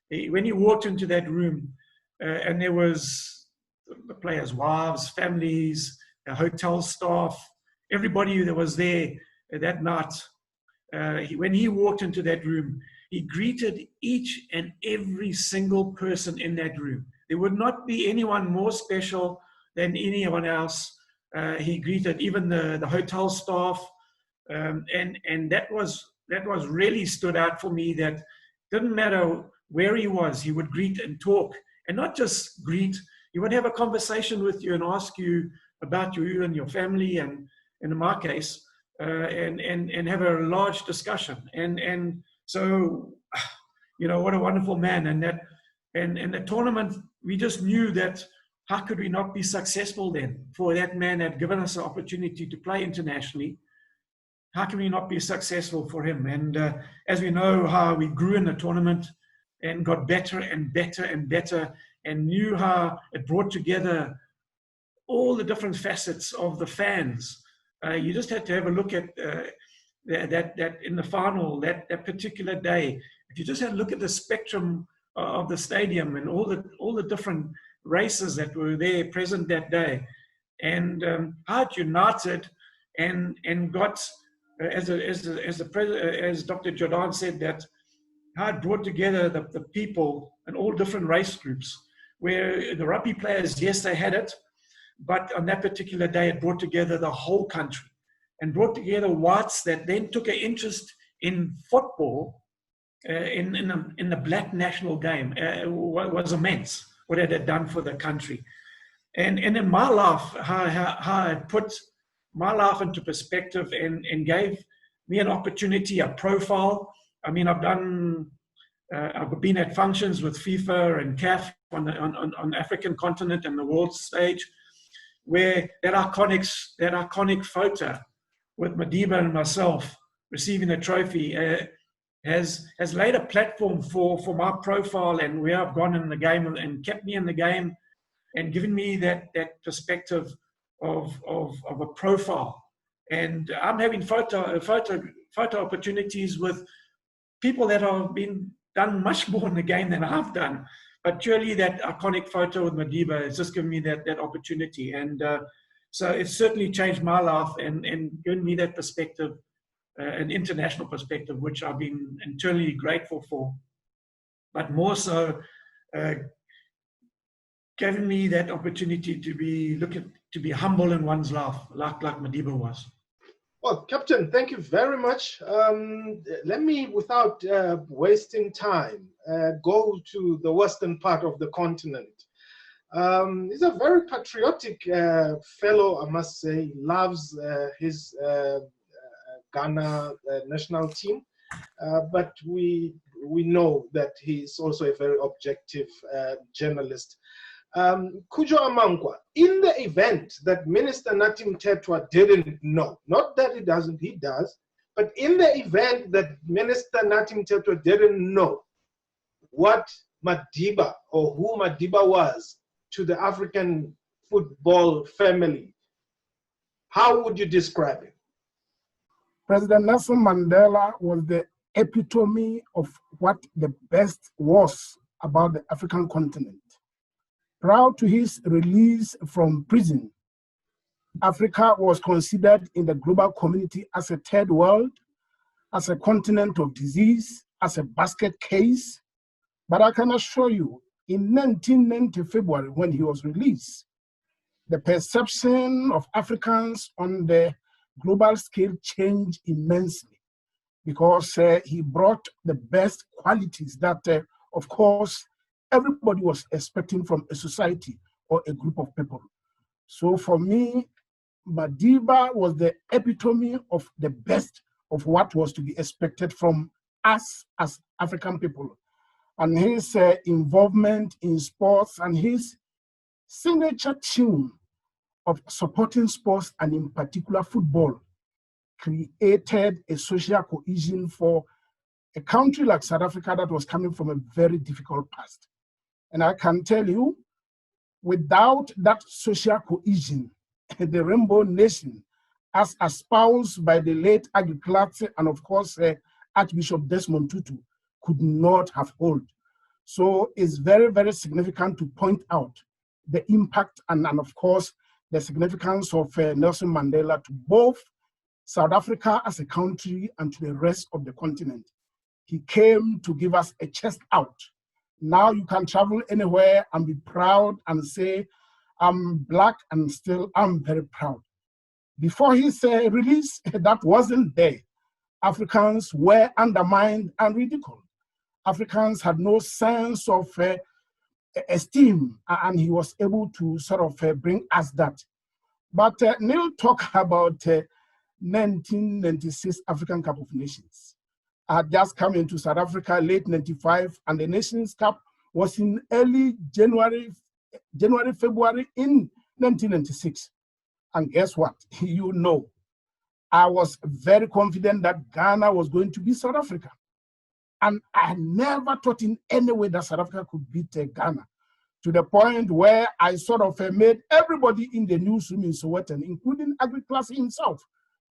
When he walked into that room, and there was the players' wives, families, hotel staff, everybody that was there that night, when he walked into that room, he greeted each and every single person in that room. There would not be anyone more special than anyone else. He greeted even the hotel staff, and that was really stood out for me. That didn't matter where he was, he would greet and talk, and not just greet. He would have a conversation with you and ask you about you and your family, and in my case, and have a large discussion. And so, you know, what a wonderful man. And the tournament, we just knew that how could we not be successful then? For that man had given us an opportunity to play internationally, how can we not be successful for him? And as we know how we grew in the tournament and got better and better and better, and knew how it brought together all the different facets of the fans. You just had to have a look at that in the final, that particular day. If you just had a look at the spectrum of the stadium and all the different races that were there present that day, and how it united and got, as Dr. Jordaan said, that how it brought together the people and all different race groups, where the rugby players, yes, they had it, but on that particular day, it brought together the whole country and brought together whites that then took an interest in football, in the black national game. Was immense what it had done for the country. And in my life, how it put my life into perspective and gave me an opportunity, a profile. I mean, I've been at functions with FIFA and CAF on the African continent and the world stage, where that iconic photo with Madiba and myself receiving a trophy has laid a platform for my profile and where I've gone in the game, and kept me in the game and given me that perspective of a profile. And I'm having photo opportunities with people that have been done much more in the game than I've done. But purely that iconic photo with Madiba has just given me that opportunity. And so it's certainly changed my life and given me that perspective, an international perspective, which I've been eternally grateful for. But more so, giving me that opportunity to be humble in one's life, like Madiba was. Well, Captain, thank you very much. Let me, without wasting time, go to the western part of the continent. He's a very patriotic fellow, I must say. He loves his Ghana national team, but we know that he's also a very objective journalist. Coudjoe Amankwaa, in the event that Minister Nathi Mthethwa didn't know, not that he doesn't, he does, but in the event that Minister Nathi Mthethwa didn't know what Madiba or who Madiba was to the African football family, how would you describe him? President Nelson Mandela was the epitome of what the best was about the African continent. Prior to his release from prison, Africa was considered in the global community as a third world, as a continent of disease, as a basket case. But I can assure you, in 1990 February, when he was released, the perception of Africans on the global scale changed immensely, because he brought the best qualities that, of course, everybody was expecting from a society or a group of people. So for me, Madiba was the epitome of the best of what was to be expected from us as African people. And his involvement in sports and his signature tune of supporting sports, and in particular football, created a social cohesion for a country like South Africa that was coming from a very difficult past. And I can tell you, without that social cohesion, the Rainbow Nation, as espoused by the late Agriculture and of course Archbishop Desmond Tutu, could not have held. So it's very, very significant to point out the impact and of course the significance of Nelson Mandela to both South Africa as a country and to the rest of the continent. He came to give us a chest out. Now you can travel anywhere and be proud and say, I'm Black and still I'm very proud. Before his release, that wasn't there. Africans were undermined and ridiculed. Africans had no sense of esteem, and he was able to sort of bring us that. But Neil talked about 1996 African Cup of Nations. I had just come into South Africa late 95, and the Nations Cup was in early January, February in 1996. And guess what? You know, I was very confident that Ghana was going to beat South Africa. And I never thought in any way that South Africa could beat Ghana, to the point where I sort of made everybody in the newsroom in Soweto, including Agriculture himself,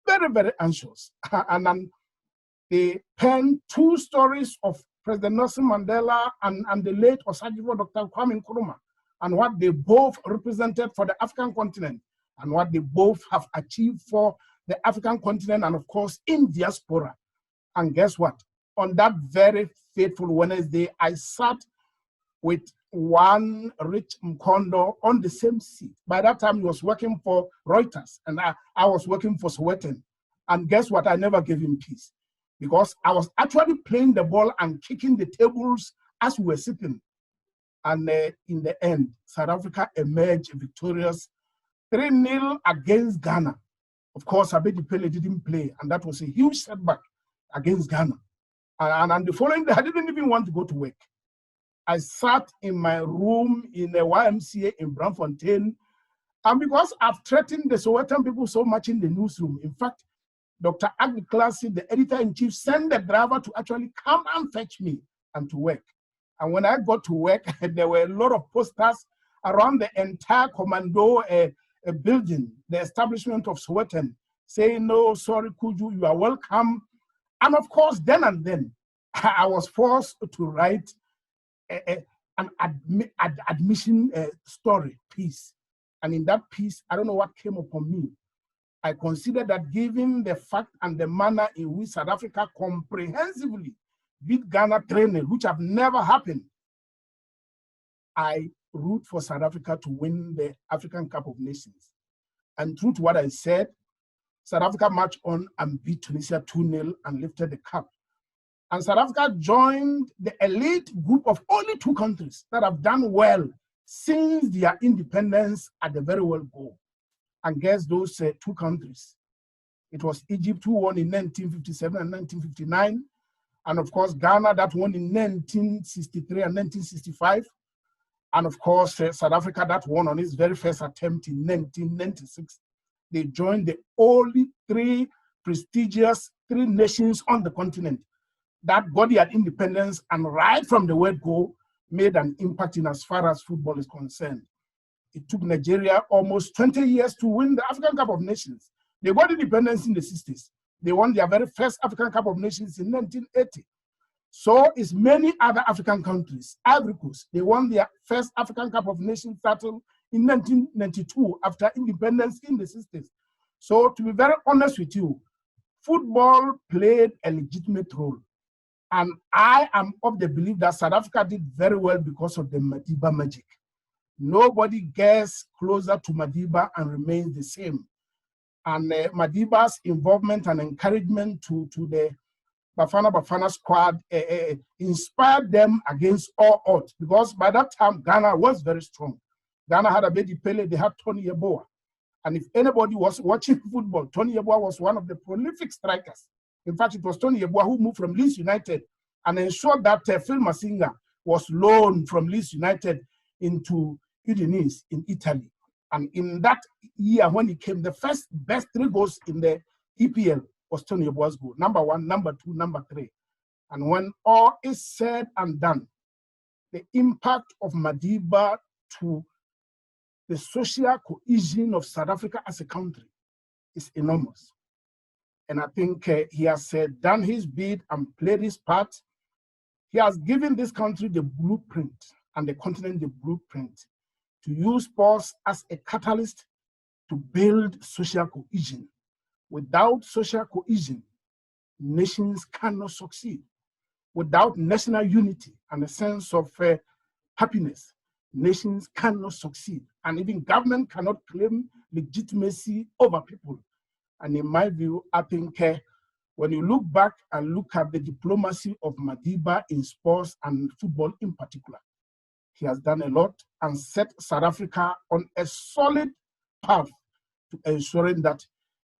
very, very anxious. And then they penned two stories of President Nelson Mandela and the late Osagyefo Dr. Kwame Nkrumah, and what they both represented for the African continent, and what they both have achieved for the African continent, and of course in diaspora. And guess what? On that very fateful Wednesday, I sat with one Rich Mkondo on the same seat. By that time, he was working for Reuters, and I was working for Soweto. And guess what? I never gave him peace, because I was actually playing the ball and kicking the tables as we were sitting. And in the end, South Africa emerged victorious 3-0 against Ghana. Of course, Abedi Pele didn't play, and that was a huge setback against Ghana. And the following day, I didn't even want to go to work. I sat in my room in the YMCA in Braamfontein, and because I've threatened the Sowetan people so much in the newsroom, in fact, Dr. Agni Klassi, the editor-in-chief, sent the driver to actually come and fetch me and to work. And when I got to work, there were a lot of posters around the entire commando building, the establishment of Sowetan, saying, no, sorry, Coudjoe, you are welcome. And of course, then and then, I was forced to write an admission story piece. And in that piece, I don't know what came upon me. I consider that given the fact and the manner in which South Africa comprehensively beat Ghana 3-0, which have never happened, I root for South Africa to win the African Cup of Nations. And true to what I said, South Africa marched on and beat Tunisia 2-0 and lifted the cup. And South Africa joined the elite group of only 2 countries that have done well since their independence at the very well goal. And guess those 2 countries? It was Egypt, who won in 1957 and 1959. And of course, Ghana, that won in 1963 and 1965. And of course, South Africa, that won on its very first attempt in 1996. They joined the only 3 prestigious 3 nations on the continent that got their independence and right from the word go made an impact in as far as football is concerned. It took Nigeria almost 20 years to win the African Cup of Nations. They got independence in the 60s. They won their very first African Cup of Nations in 1980. So is many other African countries. Ivory Coast, they won their first African Cup of Nations title in 1992 after independence in the 60s. So to be very honest with you, football played a legitimate role. And I am of the belief that South Africa did very well because of the Madiba magic. Nobody gets closer to Madiba and remains the same. And Madiba's involvement and encouragement to the Bafana squad inspired them against all odds, because by that time, Ghana was very strong. Ghana had Abedi Pele, they had Tony Yeboah. And if anybody was watching football, Tony Yeboah was one of the prolific strikers. In fact, it was Tony Yeboah who moved from Leeds United and ensured that Phil Masinga was loaned from Leeds United into Udinese in Italy. And in that year, when he came, the first best 3 goals in the EPL was Tony Yeboah's goal. Number 1, number 2, number 3. And when all is said and done, the impact of Madiba to the social cohesion of South Africa as a country is enormous. And I think he has done his bit and played his part. He has given this country the blueprint and the continent the blueprint to use sports as a catalyst to build social cohesion. Without social cohesion, nations cannot succeed. Without national unity and a sense of happiness, nations cannot succeed. And even government cannot claim legitimacy over people. And in my view, I think when you look back and look at the diplomacy of Madiba in sports and football in particular, he has done a lot and set South Africa on a solid path to ensuring that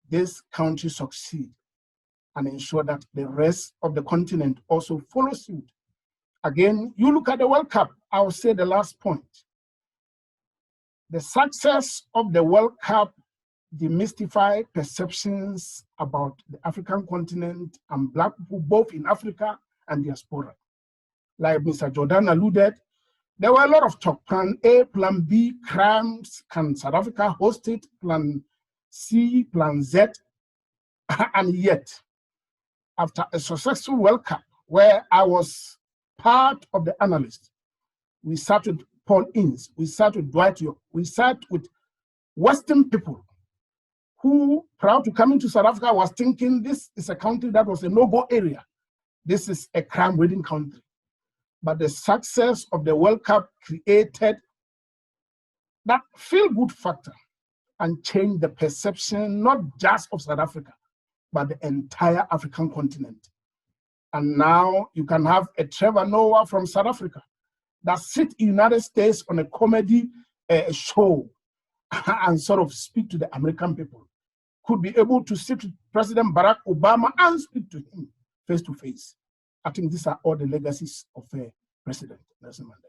this country succeed and ensure that the rest of the continent also follows suit. Again, you look at the World Cup, I will say the last point. The success of the World Cup demystify perceptions about the African continent and Black people, both in Africa and diaspora. Like Mr. Jordaan alluded, there were a lot of talk, plan A, plan B, crimes, can South Africa host it, plan C, plan Z, and yet, after a successful World Cup, where I was part of the analysts, we sat with Paul Ince, we sat with Dwight York, we sat with Western people who, proud to come into South Africa, was thinking this is a country that was a no-go area. This is a crime-ridden country. But the success of the World Cup created that feel-good factor and changed the perception, not just of South Africa, but the entire African continent. And now you can have a Trevor Noah from South Africa that sit in the United States on a comedy show and sort of speak to the American people, could be able to sit with President Barack Obama and speak to him face to face. I think these are all the legacies of President Nelson Mandela.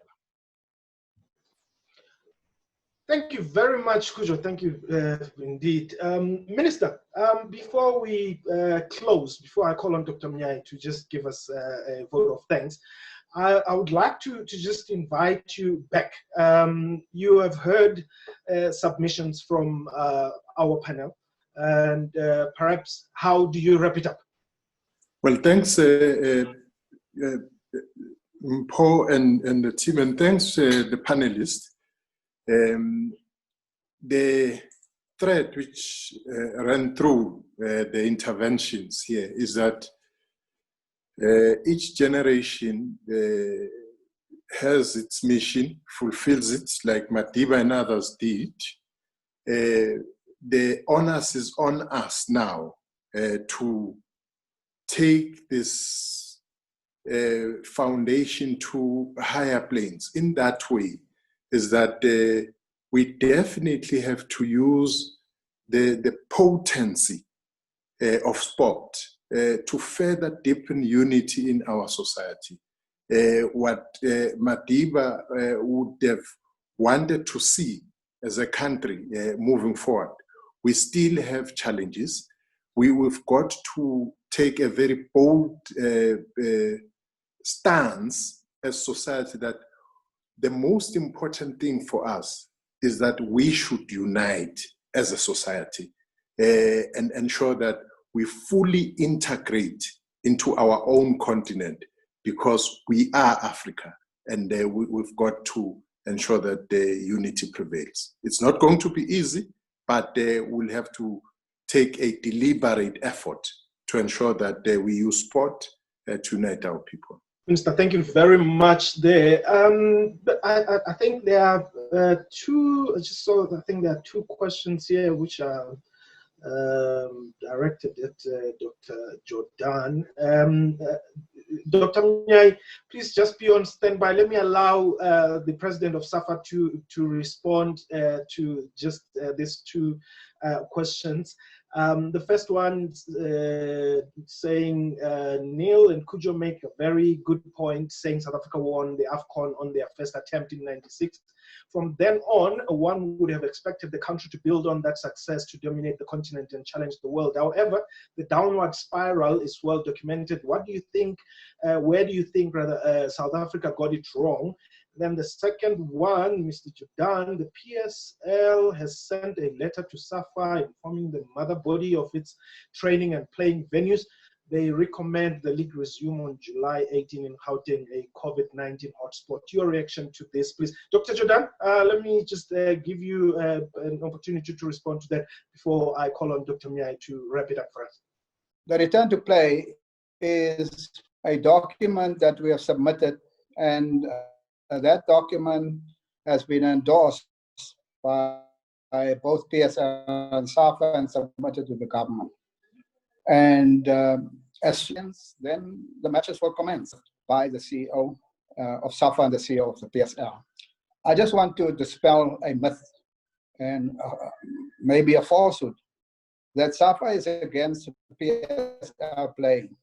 Thank you very much, Coudjoe. Thank you indeed. Minister, before we close, before I call on Dr. Mnyai to just give us a vote of thanks, I would like to just invite you back. You have heard submissions from our panel, and perhaps how do you wrap it up? Well, thanks, Paul and the team, and thanks the panelists. The thread which ran through the interventions here is that each generation has its mission, fulfills it, like Madiba and others did. The onus is on us now to take this foundation to higher planes. In that way, is that we definitely have to use the potency of sport to further deepen unity in our society. What Madiba would have wanted to see as a country moving forward, we still have challenges. We've got to take a very bold stance as society that the most important thing for us is that we should unite as a society and ensure that we fully integrate into our own continent, because we are Africa, and we've got to ensure that the unity prevails. It's not going to be easy, but we'll have to take a deliberate effort to ensure that we use sport to unite our people. Minister, thank you very much there. But I think there are two, I think there are two questions here which are directed at Dr. Jordaan. Dr. Nyai, please just be on standby. Let me allow the president of SAFA to respond to just these two questions. The first one saying Neil and Coudjoe make a very good point, saying South Africa won the AFCON on their first attempt in '96. From then on, one would have expected the country to build on that success to dominate the continent and challenge the world. However, the downward spiral is well documented. What do you think, where do you think rather South Africa got it wrong? Then the second one, Mr. Jordaan, the PSL has sent a letter to SAFA informing the mother body of its training and playing venues. They recommend the league resume on July 18 in Gauteng, a COVID-19 hotspot. Your reaction to this, please. Dr. Jordaan, let me just give you an opportunity to respond to that before I call on Dr. Nyai to wrap it up for us. The return to play is a document that we have submitted, and that document has been endorsed by both PSL and SAFA and submitted to the government. And as soon as then the matches were commenced by the CEO of SAFA and the CEO of the PSL. I just want to dispel a myth and maybe a falsehood that SAFA is against PSL playing.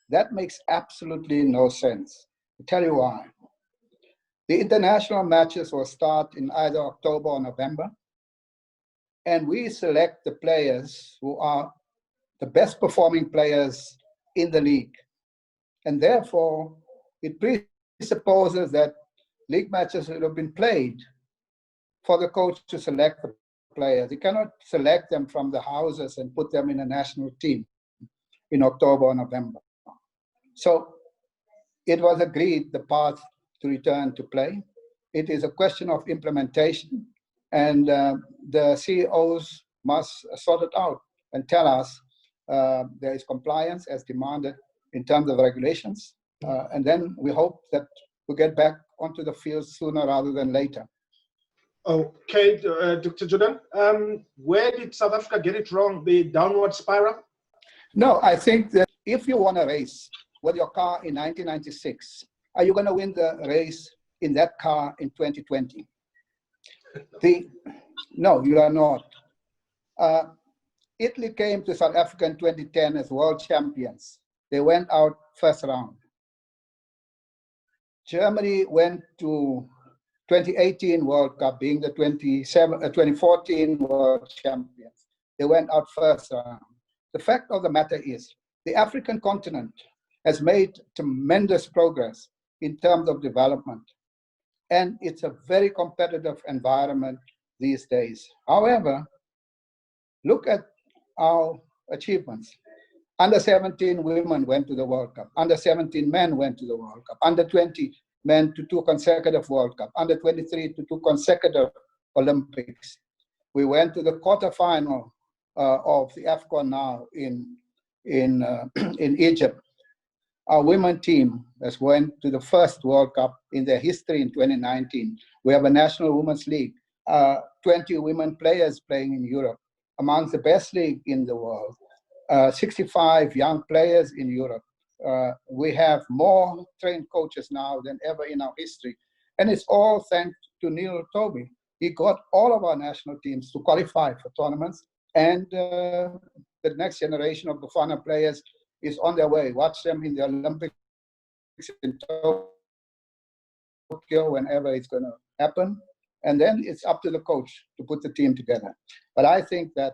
That makes absolutely no sense. I'll tell you why. The international matches will start in either October or November, and we select the players who are the best performing players in the league. And therefore, it presupposes that league matches will have been played for the coach to select the players. He cannot select them from the houses and put them in a national team in October or November. So it was agreed the path to return to play. It is a question of implementation, and the CEOs must sort it out and tell us there is compliance as demanded in terms of regulations, and then we hope that we get back onto the field sooner rather than later. Okay, Dr. Jordaan, where did South Africa get it wrong, the downward spiral? No, I think that if you won a race with your car in 1996, are you going to win the race in that car in 2020? No, you are not. Italy came to South Africa in 2010 as world champions. They went out first round. Germany went to 2018 World Cup, being the 2014 world champions. They went out first round. The fact of the matter is, the African continent has made tremendous progress in terms of development. And it's a very competitive environment these days. However, look at our achievements. Under 17 women went to the World Cup. Under 17 men went to the World Cup. Under 20 men to 2 consecutive World Cup. Under 23 to 2 consecutive Olympics. We went to the quarterfinal of the AFCON now in Egypt. Our women team has went to the first World Cup in their history in 2019. We have a National Women's League, 20 women players playing in Europe, amongst the best league in the world, 65 young players in Europe. We have more trained coaches now than ever in our history. And it's all thanks to Neil Tovey. He got all of our national teams to qualify for tournaments, and the next generation of Bafana players is on their way. Watch them in the Olympics in Tokyo, whenever it's going to happen. And then it's up to the coach to put the team together. But I think that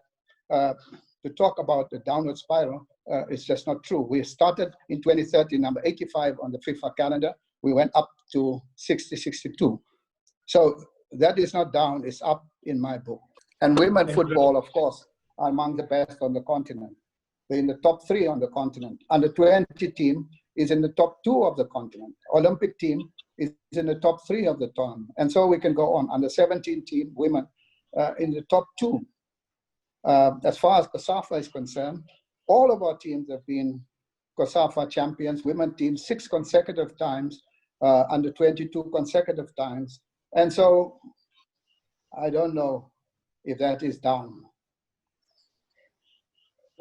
to talk about the downward spiral is just not true. We started in 2013, number 85 on the FIFA calendar. We went up to 60, 62. So that is not down, it's up in my book. And women football, of course, are among the best on the continent. They're in the top 3 on the continent. Under 20 team is in the top 2 of the continent. Olympic team is in the top 3 of the tournament. And so we can go on. Under 17 team, women in the top 2. As far as COSAFA is concerned, all of our teams have been COSAFA champions, women teams 6 consecutive times, under 22 consecutive times. And so I don't know if that is down.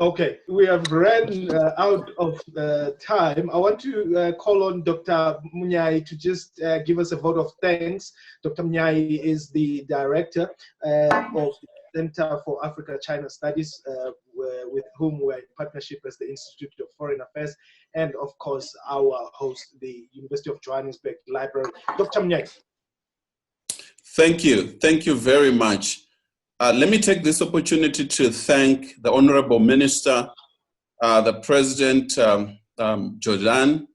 Okay, we have ran out of time. I want to call on Dr. Munyai to just give us a vote of thanks. Dr. Munyai is the director of the Center for Africa-China Studies, with whom we're in partnership as the Institute of Foreign Affairs, and of course our host, the University of Johannesburg Library. Dr. Munyai. Thank you very much. Let me take this opportunity to thank the Honorable Minister, the President, Jordaan,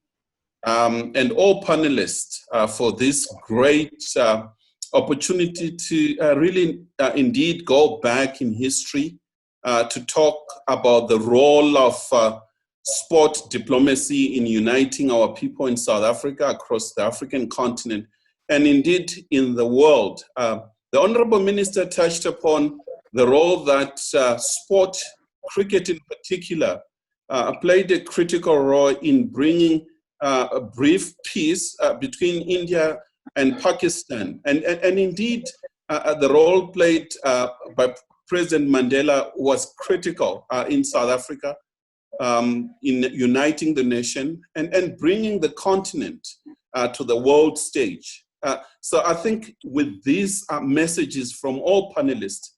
and all panelists for this great opportunity to really indeed go back in history to talk about the role of sport diplomacy in uniting our people in South Africa, across the African continent, and indeed in the world. The Honorable Minister touched upon the role that sport, cricket in particular, played a critical role in bringing a brief peace between India and Pakistan. And indeed, the role played by President Mandela was critical in South Africa in uniting the nation and bringing the continent to the world stage. So I think with these messages from all panelists,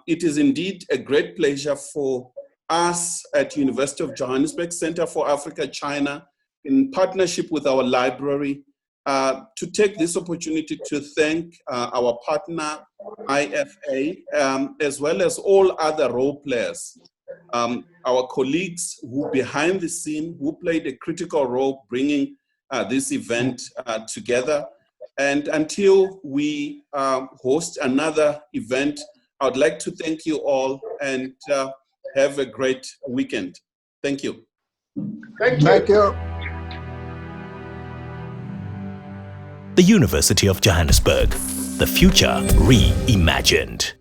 it is indeed a great pleasure for us at University of Johannesburg Center for Africa-China, in partnership with our library, to take this opportunity to thank our partner, IFA, as well as all other role players, our colleagues who behind the scene, who played a critical role bringing this event together. And until we host another event, I would like to thank you all and have a great weekend. Thank you. Thank you. Thank you. The University of Johannesburg, the future reimagined.